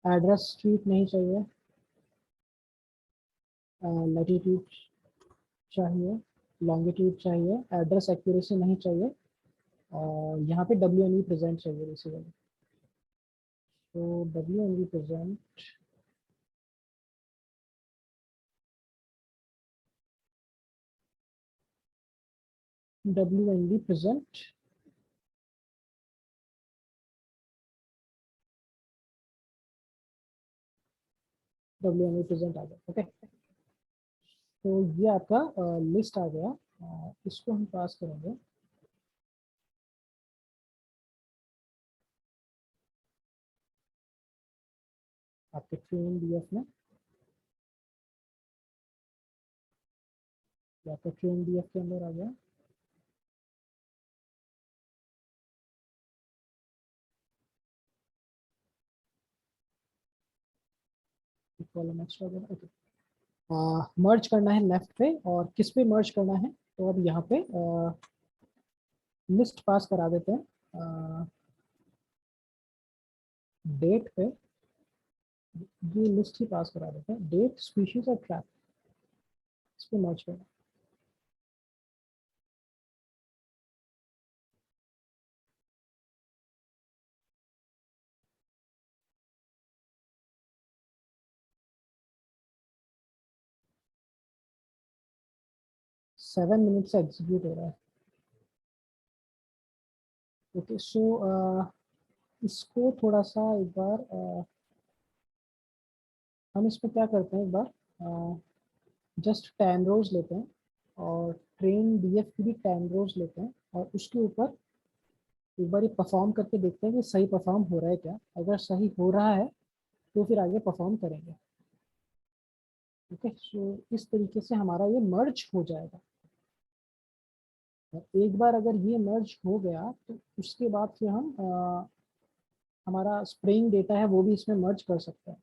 एड्रेस स्ट्रीट नहीं चाहिए, लैटिट्यूड चाहिए, लॉन्गिट्यूड चाहिए, एड्रेस एक्यूरेसी नहीं चाहिए, और यहाँ पे WNV प्रेजेंट चाहिए बेसिकली। तो WNV present, WNV present, WNV present आ गया। ओके, तो ये आपका लिस्ट आ गया, इसको हम पास करेंगे आपके ट्रेन DF में, आपका ट्रेन DF के अंदर आ गया। कॉलम एक्स्ट्रा देना। ओके, मर्ज करना है लेफ्ट पे, और किस पे मर्ज करना है, तो अब यहाँ पे लिस्ट पास करा देते हैं डेट पे, ये लिस्ट ही पास करा देते हैं, डेट, स्पीशीज और ट्रैप, इस पे मर्ज करना। 7 मिनट से एग्जीक्यूट हो रहा है। ओके सो इसको थोड़ा सा एक बार हम इसमें क्या करते हैं, एक बार जस्ट 10 रोज लेते हैं और ट्रेन डीएफ की भी 10 रोज लेते हैं और उसके ऊपर एक बार ये परफॉर्म करके देखते हैं कि सही परफॉर्म हो रहा है क्या। अगर सही हो रहा है तो फिर आगे परफॉर्म करेंगे। ओके सो इस तरीके से हमारा ये मर्ज हो जाएगा। और एक बार अगर ये मर्ज हो गया तो उसके बाद फिर हम हमारा स्प्रेइंग डेटा है वो भी इसमें मर्ज कर सकते हैं।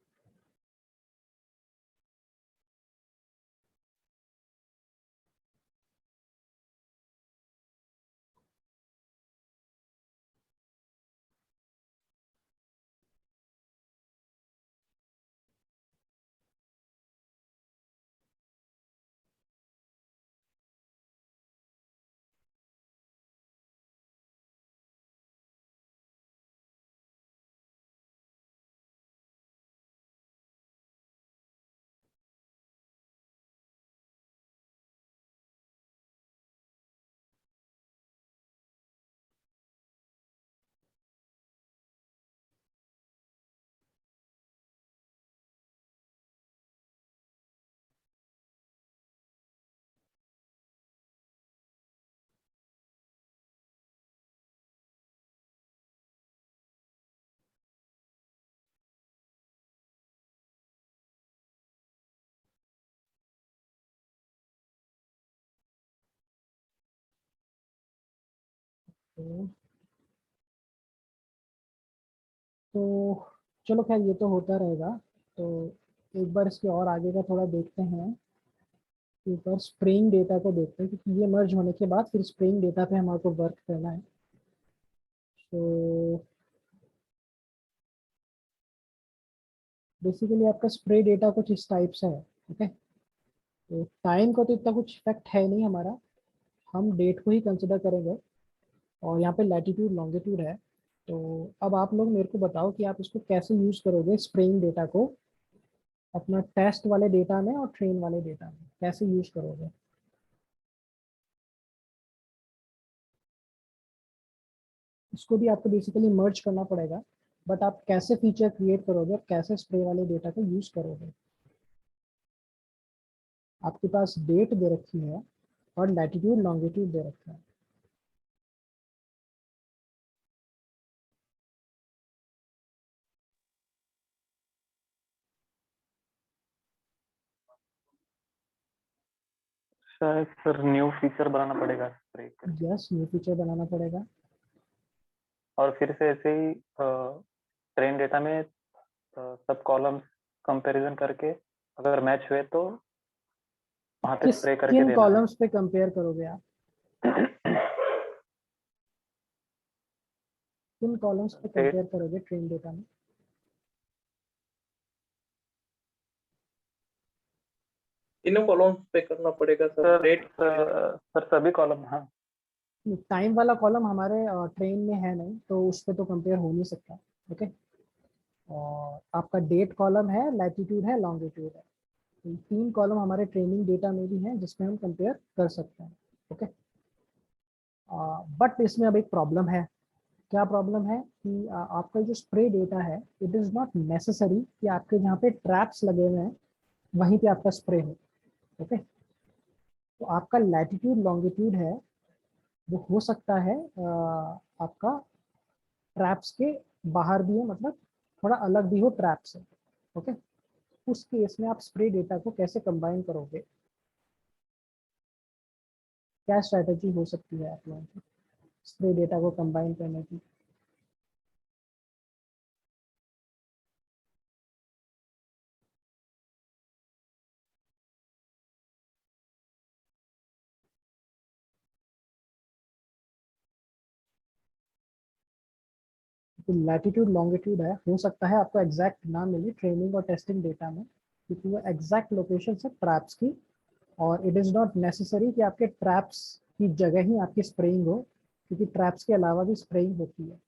तो चलो खैर ये तो होता रहेगा। तो एक बार इसके और आगे का थोड़ा देखते हैं। एक बार स्प्रेइंग डेटा को देखते हैं क्योंकि ये मर्ज होने के बाद फिर स्प्रेइंग डेटा पे हमारे को वर्क करना है। तो बेसिकली आपका स्प्रे डेटा कुछ इस टाइप से है। ओके तो टाइम का तो इतना कुछ इफेक्ट है नहीं हमारा, हम डेट को ही कंसिडर करेंगे और यहाँ पे लैटिट्यूड लॉन्गिट्यूड है। तो अब आप लोग मेरे को बताओ कि आप इसको कैसे यूज करोगे स्प्रेइंग डेटा को अपना टेस्ट वाले डेटा में और ट्रेन वाले डेटा में कैसे यूज करोगे। इसको भी आपको बेसिकली मर्ज करना पड़ेगा, बट आप कैसे फीचर क्रिएट करोगे और कैसे स्प्रे वाले डेटा को यूज करोगे। आपके पास डेट दे रखी है और लैटिट्यूड लॉन्गिट्यूड दे रखा है। शायद सर न्यू फीचर बनाना पड़ेगा स्प्रे करके, यस न्यू फीचर बनाना पड़ेगा। और फिर से ऐसे ही ट्रेन डेटा में सब कॉलम्स कंपैरिजन करके अगर मैच हुए तो वहां पे स्प्रे करके किन देना कॉलम्स पे कंपेयर करोगे आप, है। किन कॉलम्स पे कंपेयर करोगे ट्रेन डेटा में। तीनों कॉलम्स पे करना पड़ेगा सर, डेट सर सभी कॉलम, हाँ टाइम वाला कॉलम हमारे ट्रेन में है नहीं तो उस पर तो कंपेयर हो नहीं सकता। ओके और आपका डेट कॉलम है, लैटिट्यूड है, लॉन्गिट्यूड है। तो 3 कॉलम हमारे ट्रेनिंग डेटा में भी हैं जिसमें हम कंपेयर कर सकते हैं। ओके बट इसमें अब एक प्रॉब्लम है। क्या प्रॉब्लम है कि आपका जो स्प्रे डेटा है इट इज़ नॉट नेसेसरी कि आपके जहाँ पे ट्रैप्स लगे हुए हैं वहीं पे आपका स्प्रे हो। ओके तो आपका लैटिट्यूड लॉन्गिट्यूड है वो हो सकता है आपका ट्रैप्स के बाहर भी हो, मतलब थोड़ा अलग भी हो ट्रैप से। ओके उस केस में आप स्प्रे डेटा को कैसे कंबाइन करोगे, क्या स्ट्रैटेजी हो सकती है आप लोगों की स्प्रे डेटा को कंबाइन करने की। तो लैटिट्यूड लॉन्गिट्यूड है, हो सकता है आपको एग्जैक्ट ना मिले ट्रेनिंग और टेस्टिंग डेटा में क्योंकि वो एग्जैक्ट लोकेशन है ट्रैप्स की, और इट इज़ नॉट नेसेसरी कि आपके ट्रैप्स की जगह ही आपकी स्प्रेइंग हो क्योंकि ट्रैप्स के अलावा भी स्प्रेइंग होती है।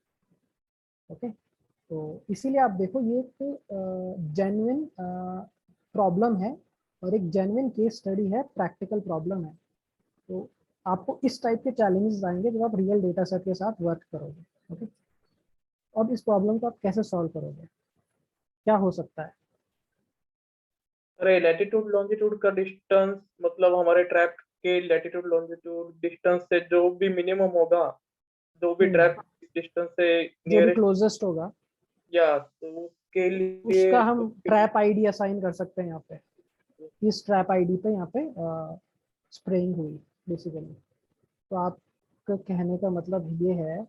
ओके तो इसीलिए आप देखो ये एक जेन्युइन प्रॉब्लम है और एक जेन्युइन केस स्टडी है, प्रैक्टिकल प्रॉब्लम है। तो आपको इस टाइप के चैलेंजेस आएंगे जब आप रियल डेटा सेट के साथ वर्क करोगे। ओके, अब इस प्रॉब्लम को आप कैसे सॉल्व करोगे, क्या हो सकता है? अरे लैटिट्यूड लॉन्जिट्यूड का डिस्टेंस, मतलब हमारे ट्रैप के लैटिट्यूड लॉन्जिट्यूड डिस्टेंस से जो भी मिनिमम होगा, जो भी ट्रैप डिस्टेंस से जो भी नियरेस्ट, क्लोजेस्ट होगा या तो उसके लिए उसका हम ट्रैप आईडी असाइन कर सकते हैं यहाँ पे। इस ट्रैप आईडी पे यहाँ पे स्प्रेइंग हुई बेसिकली। तो आपका कहने का मतलब ये है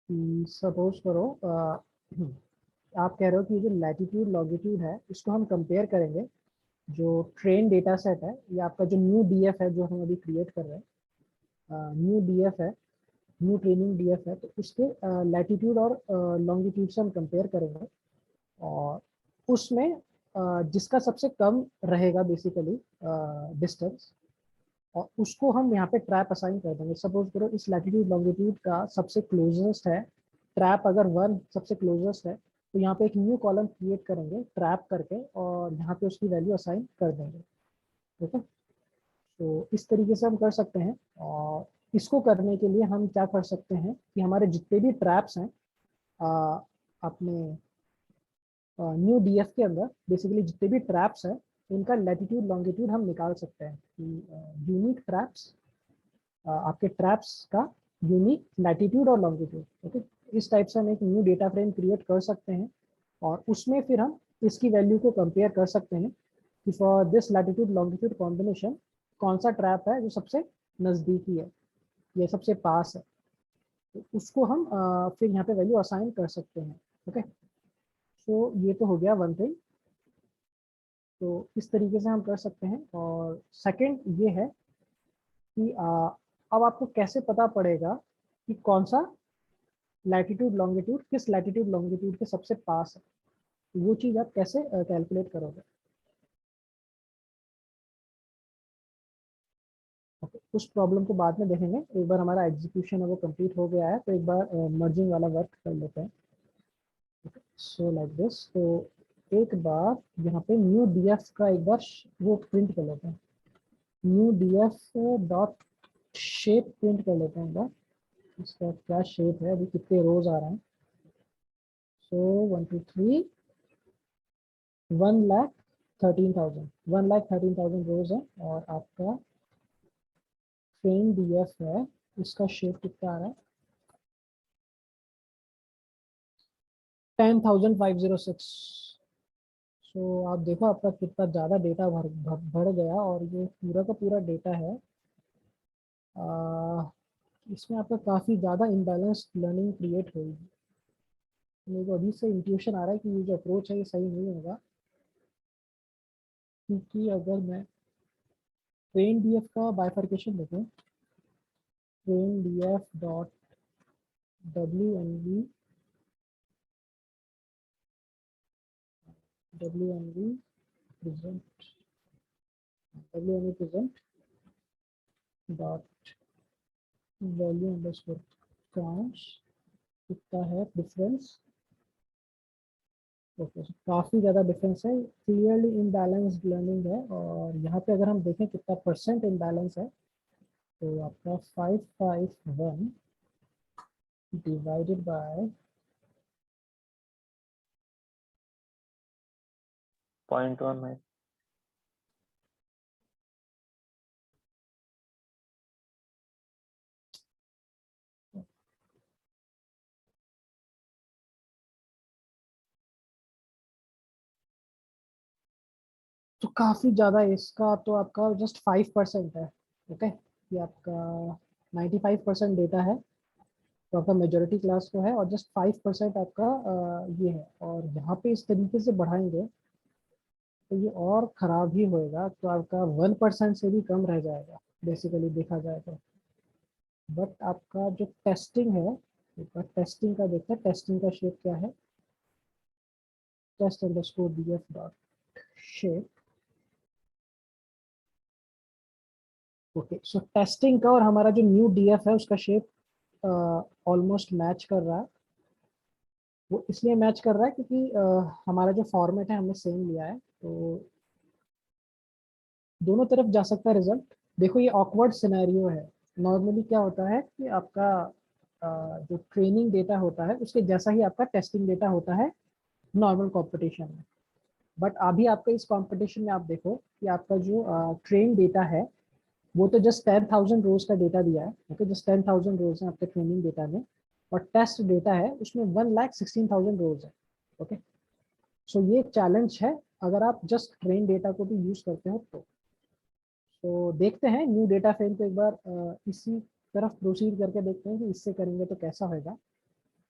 कि सपोज करो आप कह रहे हो कि ये जो लैटिट्यूड लॉन्गिट्यूड है इसको हम कंपेयर करेंगे जो ट्रेन डेटा सेट है, या आपका जो न्यू डीएफ है जो हम अभी क्रिएट कर रहे हैं, न्यू डीएफ है, न्यू ट्रेनिंग डीएफ है, तो उसके लैटिट्यूड और लॉन्गिट्यूड से हम कंपेयर करेंगे और उसमें जिसका सबसे कम रहेगा बेसिकली डिस्टेंस, और उसको हम यहाँ पे ट्रैप असाइन कर देंगे। सपोज करो इस लैटिट्यूड लॉन्गिट्यूड का सबसे क्लोजेस्ट है ट्रैप, अगर 1 सबसे क्लोजेस्ट है तो यहाँ पे एक न्यू कॉलम क्रिएट करेंगे ट्रैप करके और यहाँ पे उसकी वैल्यू असाइन कर देंगे। ठीक है, तो इस तरीके से हम कर सकते हैं। और इसको करने के लिए हम क्या कर सकते हैं कि हमारे जितने भी ट्रैप्स हैं अपने न्यू डीएफ के अंदर, बेसिकली जितने भी ट्रैप्स हैं उनका लैटिट्यूड लॉन्गिट्यूड हम निकाल सकते हैं कि यूनिक ट्रैप्स, आपके ट्रैप्स का यूनिक लैटिट्यूड और लॉन्गिट्यूड। ओके, इस टाइप से हम एक न्यू डेटा फ्रेम क्रिएट कर सकते हैं और उसमें फिर हम इसकी वैल्यू को कंपेयर कर सकते हैं कि for this latitude longitude combination कौन सा ट्रैप है जो सबसे नज़दीकी है या सबसे पास है, तो उसको हम फिर यहाँ पे वैल्यू असाइन कर सकते हैं। ओके, तो ये तो हो गया वन थिंग। तो इस तरीके से हम कर सकते हैं। और सेकंड ये है कि अब आपको कैसे पता पड़ेगा कि कौन सा लैटिट्यूड लॉन्गिट्यूड किस लैटिट्यूड लॉन्गिट्यूड के सबसे पास है, वो चीज़ आप कैसे कैलकुलेट करोगे। उस प्रॉब्लम को बाद में देखेंगे, एक बार हमारा एग्जीक्यूशन है वो कंप्लीट हो गया है तो एक बार मर्जिंग वाला वर्क कर लेते हैं। सो लाइक दिस, तो एक बार यहाँ पे न्यू डीएफ का एक बार वो प्रिंट कर लेते हैं, new DF dot shape print कर लेते हैं एक बार, इसका क्या शेप है, अभी कितने रोज आ रहे हैं। सो 1 2 3 1,13,000 रोज है और आपका ट्रेन डीएफ है, इसका शेप कितना आ रहा है 10,506। सो आप देखो आपका कितना ज़्यादा डेटा बढ़ गया और ये पूरा का पूरा डेटा है। इसमें आपका काफ़ी ज़्यादा इम्बैलेंस लर्निंग क्रिएट होगी। मेरे को अभी से इंट्यूशन आ रहा है कि ये जो अप्रोच है ये सही नहीं होगा, क्योंकि अगर मैं ट्रेन डीएफ का बाइफर्केशन देखें, train DF dot WNV present dot value underscore counts, कितना है डिफरेंस। ओके, काफ़ी ज़्यादा डिफरेंस है, क्लियरली इम्बैलेंस्ड लर्निंग है। और यहाँ पे अगर हम देखें कितना परसेंट इम्बैलेंस है तो आपका 551 डिवाइडेड बाय 0.1 तो काफ़ी ज़्यादा, इसका तो आपका जस्ट 5% है। ओके, ये आपका 95% डेटा है तो आपका मेजोरिटी क्लास को है और जस्ट 5% आपका ये है। और यहाँ पे इस तरीके से बढ़ाएंगे तो ये और ख़राब ही होएगा, तो आपका 1% से भी कम रह जाएगा बेसिकली देखा जाए तो। बट आपका जो टेस्टिंग है, एक बार टेस्टिंग का देखते हैं, टेस्टिंग का शेप क्या है, test underscore DF dot shape. Okay, so testing का और हमारा जो न्यू डीएफ है उसका शेप ऑलमोस्ट मैच कर रहा है। वो इसलिए मैच कर रहा है क्योंकि हमारा जो फॉर्मेट है हमने सेम लिया है, तो दोनों तरफ जा सकता है रिजल्ट। देखो ये ऑकवर्ड सिनेरियो है। नॉर्मली क्या होता है कि आपका जो ट्रेनिंग डेटा होता है उसके जैसा ही आपका टेस्टिंग डेटा होता है नॉर्मल कंपटीशन में। बट अभी आपका इस कंपटीशन में आप देखो कि आपका जो ट्रेन डेटा है वो तो जस्ट 10,000 रोज का डेटा दिया है। ओके, जस्ट 10,000 रोज है आपके ट्रेनिंग डेटा में, और टेस्ट डेटा है उसमें 1,16,000 रोज है। ओके, सो ये चैलेंज है अगर आप जस्ट ट्रेन डेटा को भी यूज करते हो तो देखते हैं न्यू डेटा फ्रेम को एक बार इसी तरफ प्रोसीड करके देखते हैं कि इससे करेंगे तो कैसा होगा।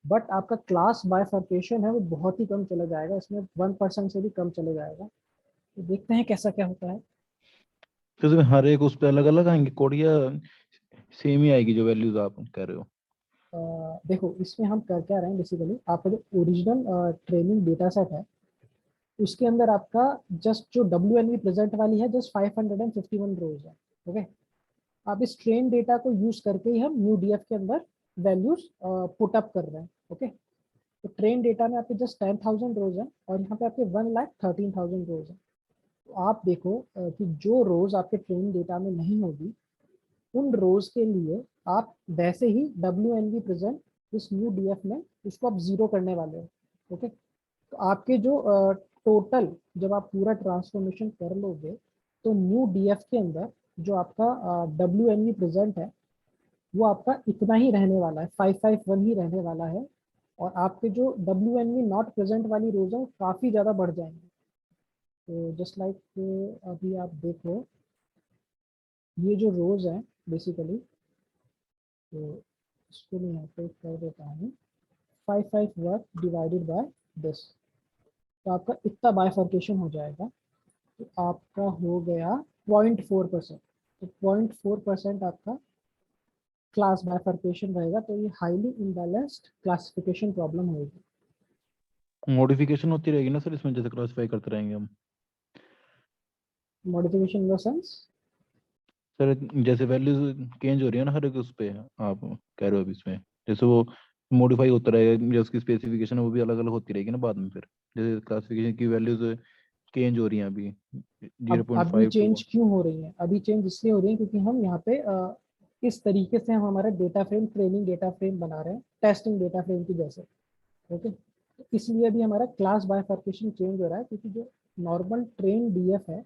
बट आपका क्लास बाइफर्केशन है वो बहुत ही कम चला जाएगा, इसमें 1% से भी कम चले जाएगा। तो देखते हैं कैसा क्या होता है। तो इसमें हर एक उस पे अलग अलग आएंगे कोड या सेम ही आएगी जो वैल्यूज आप कह रहे हो? देखो इसमें हम कर क्या रहे हैं, बेसिकली आपका जो ओरिजिनल ट्रेनिंग डेटा सेट है उसके अंदर आपका जस्ट जो WNV प्रेजेंट वाली है जस्ट 551 रोज है। ओके, अब इस ट्रेन डेटा को यूज करके ही हम न्यू DF के अंदर वैल्यूज पुट अप कर रहे हैं। ओके, तो ट्रेन डेटा में आपके जस्ट 10,000 रोज है और यहाँ पे आपके 1,13,000 रोज है। तो आप देखो कि जो रोज आपके ट्रेन डेटा में नहीं होगी उन रोज के लिए आप वैसे ही WNV प्रेजेंट इस न्यू DF में उसको आप जीरो करने वाले हो। ओके, तो आपके जो टोटल जब आप पूरा ट्रांसफॉर्मेशन कर लोगे तो न्यू DF के अंदर जो आपका WNV प्रेजेंट है वो आपका इतना ही रहने वाला है, 551 ही रहने वाला है। और आपके जो WNV नॉट प्रेजेंट वाली रोज है काफ़ी ज़्यादा बढ़ जाएंगे। तो जस्ट लाइक अभी आप देखो ये जो रोज है बेसिकली, तो इसको मैं यहाँ पे कर देता हूँ 551 डिवाइडेड बाय दिस, तो आपका इतना बाइफर्केशन हो जाएगा। तो आपका हो गया 0.4%। तो 0.4% आपका क्लास बाइफर्केशन रहेगा। तो ये हाईली इम्बैलेंस्ड क्लासिफिकेशन प्रॉब्लम होगी। मॉडिफिकेशन होती रहेगी ना सर इसमें, जैसे क्लासिफाई करते रहेंगे हम? Modification in the sense sir जैसे वैल्यूज चेंज हो रही है ना हर एक उस पे, आप कह रहे हो अभी इसमें जैसे वो मॉडिफाई होता रहेगा, जो उसकी स्पेसिफिकेशन है वो भी अलग अलग होती रहेगी ना बाद में, फिर जैसे क्लासिफिकेशन की वैल्यूज चेंज हो रही हैं अभी अब अभी 0.5 चेंज टू। क्यों हो रही है? अभी चेंज इसलिए हो रही है क्योंकि हम यहाँ पे इस तरीके से हम हमारा data frame training data frame बना रहे हैं टेस्टिंग डेटा फ्रेम की जैसे। ओके, तो इसलिए अभी हमारा क्लास बाइफर्केशन चेंज हो रहा है क्योंकि जो नॉर्मल ट्रेन DF है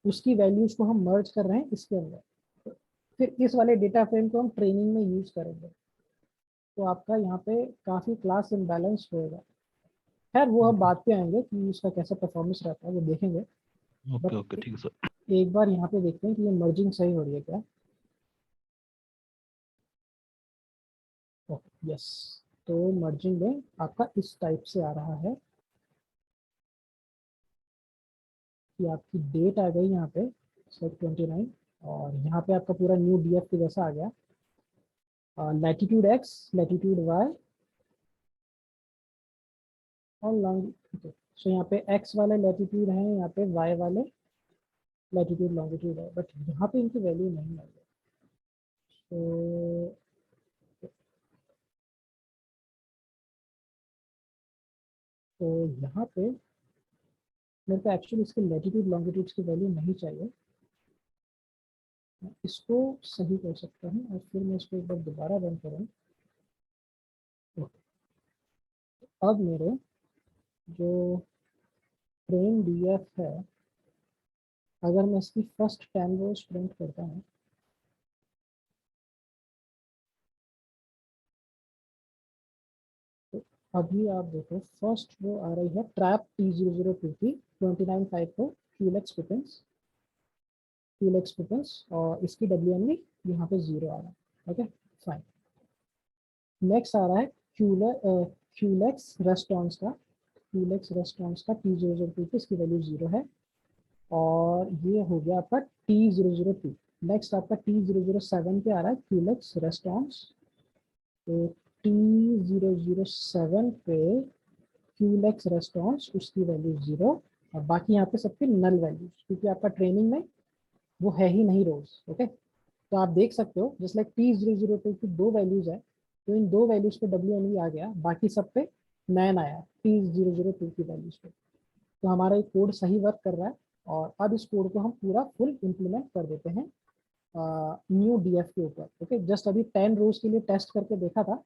उसकी वैल्यूज को हम मर्ज कर रहे हैं इसके अंदर। तो फिर इस वाले डेटा फ्रेम को हम ट्रेनिंग में यूज करेंगे तो आपका यहाँ पे काफ़ी क्लास इम्बैलेंस होएगा। खैर वो हम बाद पे आएंगे कि उसका कैसा परफॉर्मेंस रहता है वो देखेंगे। ओके ओके ठीक है सर। एक बार यहाँ पे देखते हैं कि ये मर्जिंग सही हो रही है क्या। ओके यस, तो मर्जिंग में आपका इस टाइप से आ रहा है कि आपकी डेट आ गई यहाँ पे सेट 29 और यहाँ पे आपका पूरा न्यू DF के जैसा आ गया। लैटिट्यूड X लैटिट्यूड Y और लॉन्गिट्यूड। सो यहाँ पे X वाले लैटिट्यूड है, यहाँ पे Y वाले लैटिट्यूड लॉन्गिट्यूड है, बट यहाँ पे इनकी वैल्यू नहीं आई है। तो यहाँ पे मेरे को एक्चुअली इसके लैटिट्यूड लॉन्गिट्यूड्स की वैल्यू नहीं चाहिए। मैं इसको सही कर सकता हूँ और फिर मैं इसको एक बार दोबारा रन करूँ। अब मेरे जो ट्रेन DF है अगर मैं इसकी फर्स्ट 10 रोज प्रिंट करता हूँ तो अभी आप देखो फर्स्ट वो आ रही है ट्रैप T002 की 2954 QLX पिपेंस और इसकी WNV यहाँ पे 0 आ रहा है। Okay fine. नेक्स्ट आ रहा है QLX रेस्टोरेंट्स का T002 की इसकी वैल्यू 0 है और ये हो गया आपका T002। नेक्स्ट आपका T007 पे आ रहा है QLX रेस्टोरेंट्स। तो T007 पे QLX रेस्टोरेंट्स उसकी वैल्यू 0 और बाकी यहाँ पे सबके नल वैल्यूज क्योंकि आपका ट्रेनिंग में वो है ही नहीं रोज। ओके, तो आप देख सकते हो जस्ट लाइक T002 की 2 वैल्यूज है तो इन 2 वैल्यूज पे WNV आ गया, बाकी सब पे नैन आया T002 की वैल्यूज पे। तो हमारा ये कोड सही वर्क कर रहा है और अब इस कोड को हम पूरा फुल इम्प्लीमेंट कर देते हैं न्यू डीएफ के ऊपर। ओके, जस्ट अभी 10 रोज के लिए टेस्ट करके देखा था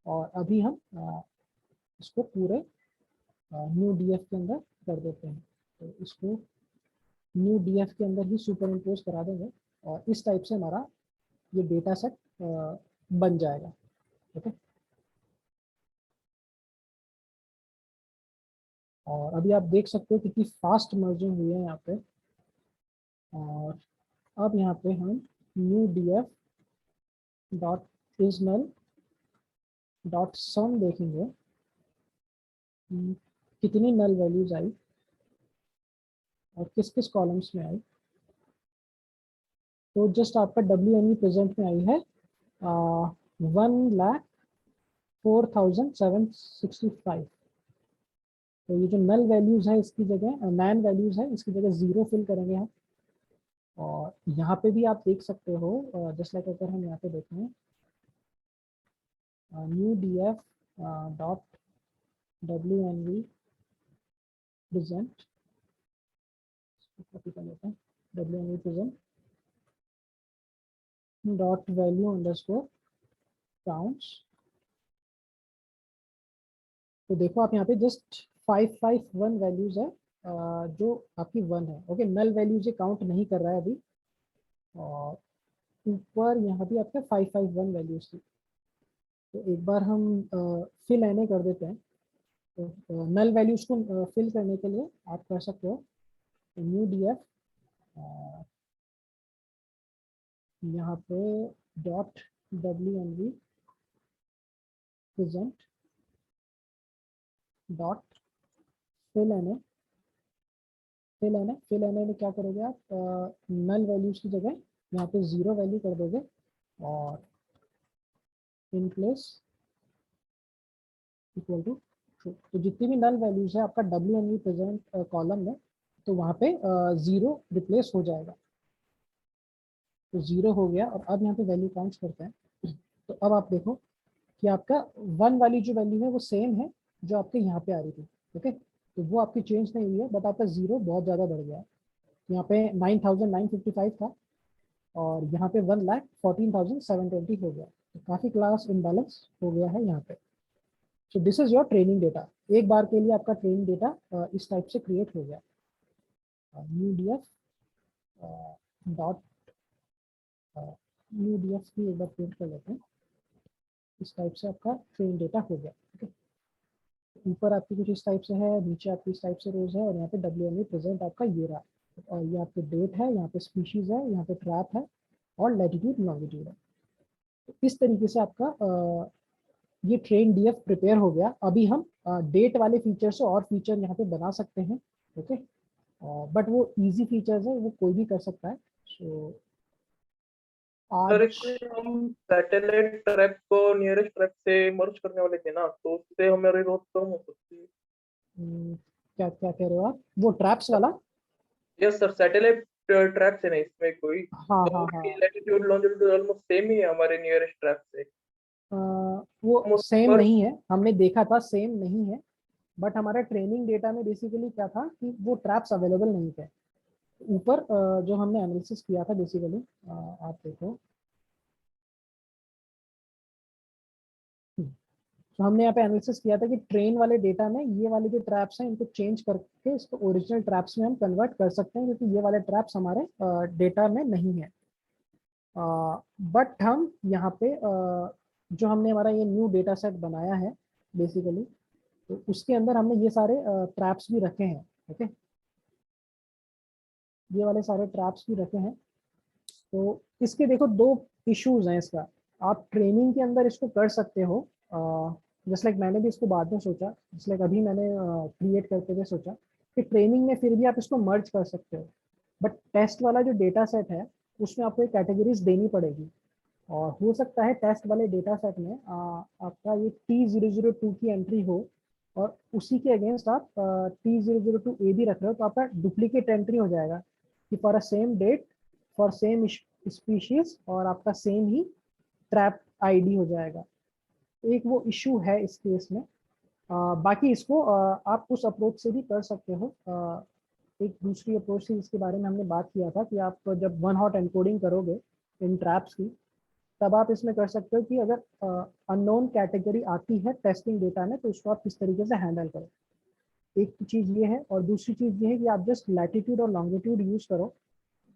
और अभी हम इसको पूरे न्यू डीएफ के अंदर कर देते हैं। तो इसको न्यू डीएफ के अंदर ही सुपर इम्पोज करा देंगे और इस टाइप से हमारा ये डेटा सेट बन जाएगा। ओके, और अभी आप देख सकते हो कितनी फास्ट मर्जिंग हुई है यहाँ पे। और अब यहाँ पे हम new DF dot is null dot sum देखेंगे कितनी नल वैल्यूज आई और किस किस कॉलम्स में आई। तो जस्ट आपका WNV प्रेजेंट में आई है 1,04,765। तो ये जो नल वैल्यूज है इसकी जगह नैन वैल्यूज है इसकी जगह 0 फिल करेंगे हम। और यहाँ पे भी आप देख सकते हो जस्ट लाइक अगर हम यहाँ पे देखें new DF dot WNV present, copy कर लेते हैं, WNV present dot value underscore counts. तो देखो आप यहाँ पे जस्ट 551 वैल्यूज है जो आपकी 1 है। ओके, नल वैल्यूज काउंट नहीं कर रहा है अभी। और ऊपर यहाँ भी आपके 551 वैल्यूज थी। तो एक बार हम फिल एन कर देते हैं। तो नल वैल्यूज को फिल करने के लिए आप कर सकते हो न्यू डीएफ यहाँ पे dot WNV present dot fill N में क्या करोगे आप नल वैल्यूज की जगह यहाँ पे 0 वैल्यू कर दोगे और in place equal to true. तो जितनी भी नल वैल्यूज है आपका WNV प्रेजेंट कॉलम में तो वहाँ पे 0 रिप्लेस हो जाएगा। तो 0 हो गया और अब यहाँ पे वैल्यू काउंट करते हैं। तो अब आप देखो कि आपका 1 वाली जो वैल्यू है वो सेम है जो आपके यहाँ पे आ रही थी। ओके, तो वो आपकी चेंज नहीं हुई है बट आपका 0 बहुत ज़्यादा बढ़ गया है। यहाँ पे 9,955 था और यहाँ पे 1,14,720 हो गया। तो काफ़ी क्लास इम्बैलेंस हो गया है यहाँ पे। सो this is your training data. एक बार के लिए आपका ट्रेनिंग डेटा इस टाइप से क्रिएट हो गया। New DF dot new DF की एक बार प्रिंट कर लेते हैं। इस टाइप से आपका ट्रेनिंग डेटा हो गया। ओके, ऊपर आपकी कुछ इस टाइप से है, नीचे आपकी इस टाइप से रोज है और यहाँ पे WNV प्रेजेंट आपका ये रहा। और ये आपके डेट है, यहाँ पे स्पीशीज है, यहाँ पे ट्रैप है और लैटिट्यूड लॉन्गिट्यूड है। तो इस तरीके से आपका ये ट्रेन डीएफ प्रिपेयर हो गया। अभी हम डेट वाले फीचर से और फीचर यहाँ पे बना सकते हैं। ओके, बट वो इजी फीचर्स है, वो कोई भी कर सकता है। सो सर आज इसमें हम सैटेलाइट ट्रैप को नियरेस्ट ट्रैप से मर्ज करने वाले थे ना, तो उससे हमारी ग्रोथ कम हो सकती है। क्या क्या कह रहे हो आप, वो ट्रैप्स वाला? यस सर, सैटेलाइट ट्रैप से नहीं इसमें कोई, हाँ तो हाँ हाँ, लैटिट्यूड लॉन्जिट्यूड ऑलमोस्ट सेम ही है हमारे नियरेस्ट ट्रैप से। वो हम उस सेम पर नहीं है, हमने देखा था सेम नहीं है। बट हमारे ट्रेनिंग डेटा में बेसिकली क्या था कि वो ट्रैप्स अवेलेबल नहीं थे। ऊपर जो हमने एनालिसिस किया था बेसिकली आप देखो, तो हमने यहाँ पे एनालिसिस किया था कि ट्रेन वाले डेटा में ये वाले जो ट्रैप्स हैं इनको चेंज करके इसको ओरिजिनल ट्रैप्स में हम कन्वर्ट कर सकते हैं, क्योंकि ये वाले ट्रैप्स हमारे डेटा में नहीं है। बट हम यहाँ पे जो हमने हमारा ये न्यू डेटा सेट बनाया है बेसिकली, तो उसके अंदर हमने ये सारे ट्रैप्स भी रखे हैं। ओके, ये वाले सारे ट्रैप्स भी रखे हैं। तो इसके देखो 2 इश्यूज हैं इसका। आप ट्रेनिंग के अंदर इसको कर सकते हो, जस्ट लाइक मैंने भी इसको बाद में सोचा, जस्ट लाइक अभी मैंने क्रिएट करते हुए सोचा कि ट्रेनिंग में फिर भी आप इसको मर्ज कर सकते हो। बट टेस्ट वाला जो डेटा सेट है उसमें आपको एक कैटेगरीज देनी पड़ेगी और हो सकता है टेस्ट वाले डेटा सेट में आपका ये T002 की एंट्री हो और उसी के अगेंस्ट आप T002A भी रख रहे हो, तो आपका डुप्लीकेट एंट्री हो जाएगा कि for a same date for same species और आपका सेम ही ट्रैप आईडी हो जाएगा। एक वो इशू है इस केस में। बाकी इसको आप उस अप्रोच से भी कर सकते हो एक दूसरी अप्रोच थी जिसके बारे में हमने बात किया था कि आप जब वन हॉट एनकोडिंग करोगे इन ट्रैप्स की, तब आप इसमें कर सकते हो कि अगर अननोन कैटेगरी आती है टेस्टिंग डेटा में तो उसको आप किस तरीके से हैंडल करो। एक चीज़ ये है, और दूसरी चीज़ ये है कि आप जस्ट लैटिट्यूड और लॉन्गिट्यूड यूज़ करो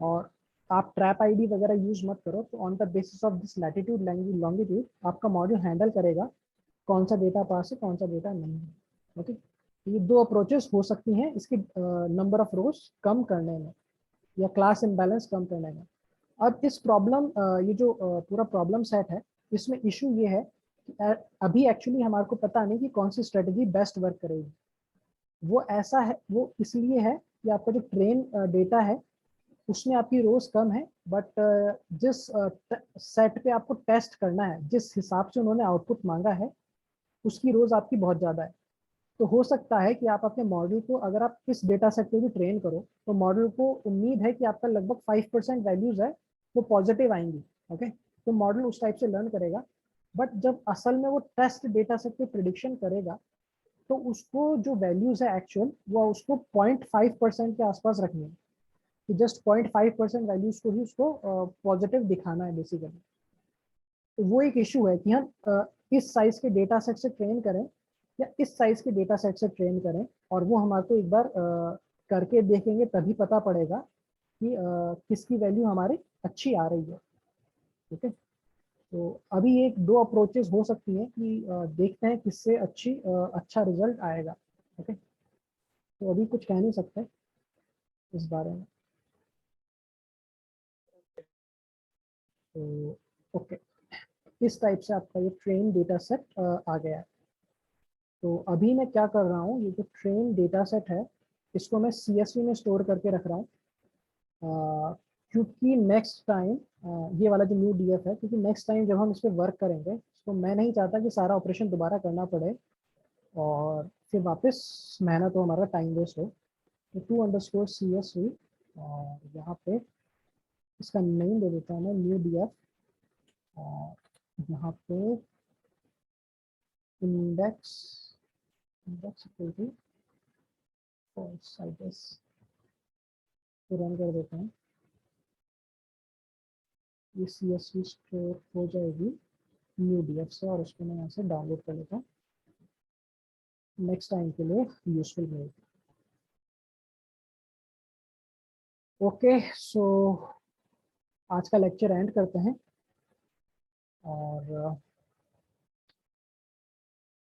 और आप ट्रैप आईडी वगैरह यूज़ मत करो। तो on the basis of this latitude longitude आपका मॉड्यूल हैंडल करेगा कौन सा डेटा पास है कौन सा डेटा नहीं है। ओके, ये दो अप्रोचेस हो सकती हैं इसके नंबर ऑफ रोज कम करने में या क्लास इम्बैलेंस कम करने में। अब इस प्रॉब्लम ये जो पूरा प्रॉब्लम सेट है, इसमें इशू ये है कि अभी एक्चुअली हमारे को पता नहीं कि कौन सी स्ट्रेटजी बेस्ट वर्क करेगी। वो ऐसा है, वो इसलिए है कि आपका जो ट्रेन डेटा है उसमें आपकी रोज कम है, बट जिस सेट पे आपको टेस्ट करना है, जिस हिसाब से उन्होंने आउटपुट मांगा है, उसकी रोज आपकी बहुत ज़्यादा है। तो हो सकता है कि आप अपने मॉडल को, अगर आप इस डेटा सेट पे भी ट्रेन करो, तो मॉडल को उम्मीद है कि आपका लगभग 5% वैल्यूज है वो पॉजिटिव आएंगी। ओके, तो मॉडल उस टाइप से लर्न करेगा, बट जब असल में वो टेस्ट डेटा सेट पे प्रिडिक्शन करेगा तो उसको जो वैल्यूज है एक्चुअल, वो उसको 0.5% के आसपास रखनी है, कि जस्ट 0.5% वैल्यूज को ही उसको पॉजिटिव दिखाना है बेसिकली। तो वो एक इशू है कि हम इस साइज के डेटा सेट से ट्रेन करें या इस साइज के डेटा सेट से ट्रेन करें, और वो हमारे को एक बार करके देखेंगे तभी पता पड़ेगा कि किसकी वैल्यू हमारी अच्छी आ रही है। ठीक है, तो अभी एक दो अप्रोचेस हो सकती हैं कि देखते हैं किससे अच्छा रिजल्ट आएगा। ओके, तो अभी कुछ कह नहीं सकते इस बारे में। तो ओके, इस टाइप से आपका ये ट्रेन डेटा सेट आ गया है। तो अभी मैं क्या कर रहा हूँ, ये जो ट्रेन डेटा सेट है इसको मैं CSV में स्टोर करके रख रहा हूँ, क्योंकि नेक्स्ट टाइम ये वाला जो न्यू DF है, क्योंकि नेक्स्ट टाइम जब हम इस पर वर्क करेंगे तो मैं नहीं चाहता कि सारा ऑपरेशन दोबारा करना पड़े और फिर वापस मेहनत हो, हमारा टाइम वेस्ट हो। तो to_CSV, और यहाँ पे इसका नेम दे देता हूँ मैं न्यू DF, और यहाँ पे index equal false, I guess, तो रन कर देते हैं। ये CSV स्टोर हो जाएगी न्यू DF से, और उसको मैं यहाँ से डाउनलोड कर लेता हूँ, नेक्स्ट टाइम के लिए यूजफुल रहेगी। ओके, सो आज का लेक्चर एंड करते हैं, और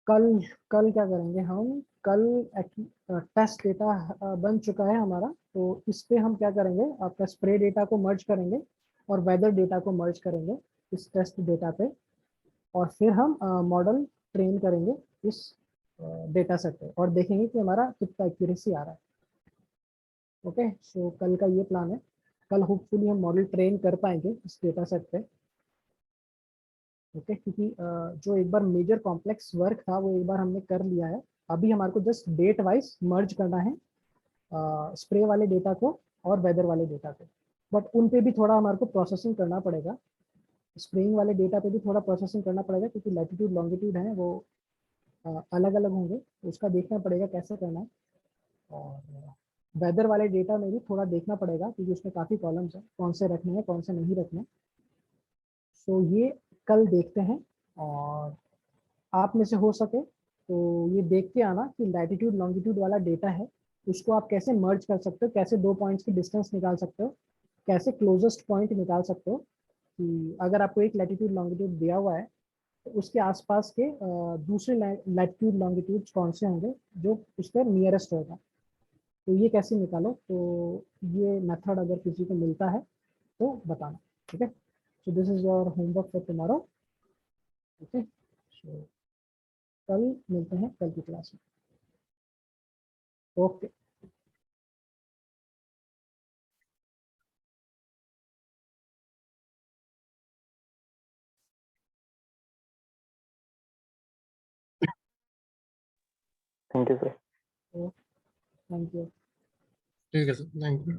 कल कल क्या करेंगे हम, कल टेस्ट डेटा बन चुका है हमारा, तो इस पे हम क्या करेंगे, आपका स्प्रे डेटा को मर्ज करेंगे और वेदर डेटा को मर्ज करेंगे इस टेस्ट डेटा पे, और फिर हम मॉडल ट्रेन करेंगे इस डेटा सेट पे और देखेंगे कि हमारा कितना एक्यूरेसी आ रहा है। ओके, सो कल का ये प्लान है, कल होपफुली हम मॉडल ट्रेन कर पाएंगे इस डेटा सेट पे। ओके, क्योंकि जो एक बार मेजर कॉम्प्लेक्स वर्क था वो एक बार हमने कर लिया है, अभी हमारे को जस्ट डेट वाइज मर्ज करना है स्प्रे वाले डेटा को और वेदर वाले डेटा को, बट उन पे भी थोड़ा हमारे को प्रोसेसिंग करना पड़ेगा। स्प्रेइंग वाले डेटा पे भी थोड़ा प्रोसेसिंग करना पड़ेगा, क्योंकि लैटिट्यूड लॉन्गिट्यूड है वो अलग अलग होंगे, उसका देखना पड़ेगा कैसे करना है। और वेदर वाले डेटा में भी थोड़ा देखना पड़ेगा, क्योंकि उसमें काफ़ी कॉलम्स हैं, कौन से रखने हैं कौन से नहीं रखने। सो ये कल देखते हैं, और आप में से हो सके तो ये देख के आना कि लैटिट्यूड लॉन्गिट्यूड वाला डेटा है उसको आप कैसे मर्ज कर सकते हो, कैसे दो पॉइंट्स की डिस्टेंस निकाल सकते हो, कैसे क्लोजेस्ट पॉइंट निकाल सकते हो, कि अगर आपको एक लैटिट्यूड लॉन्गिट्यूड दिया हुआ है तो उसके आसपास के दूसरे लैटिट्यूड लॉन्गिट्यूड कौन से होंगे जो उस पर नियरेस्ट होगा, तो ये कैसे निकालो। तो ये मेथड अगर किसी को मिलता है तो बताना। ठीक है, so this is your homework for tomorrow. Okay, so कल मिलते हैं कल की क्लास में। Okay. Thank you sir. Thank you. ठीक है सर, थैंक यू।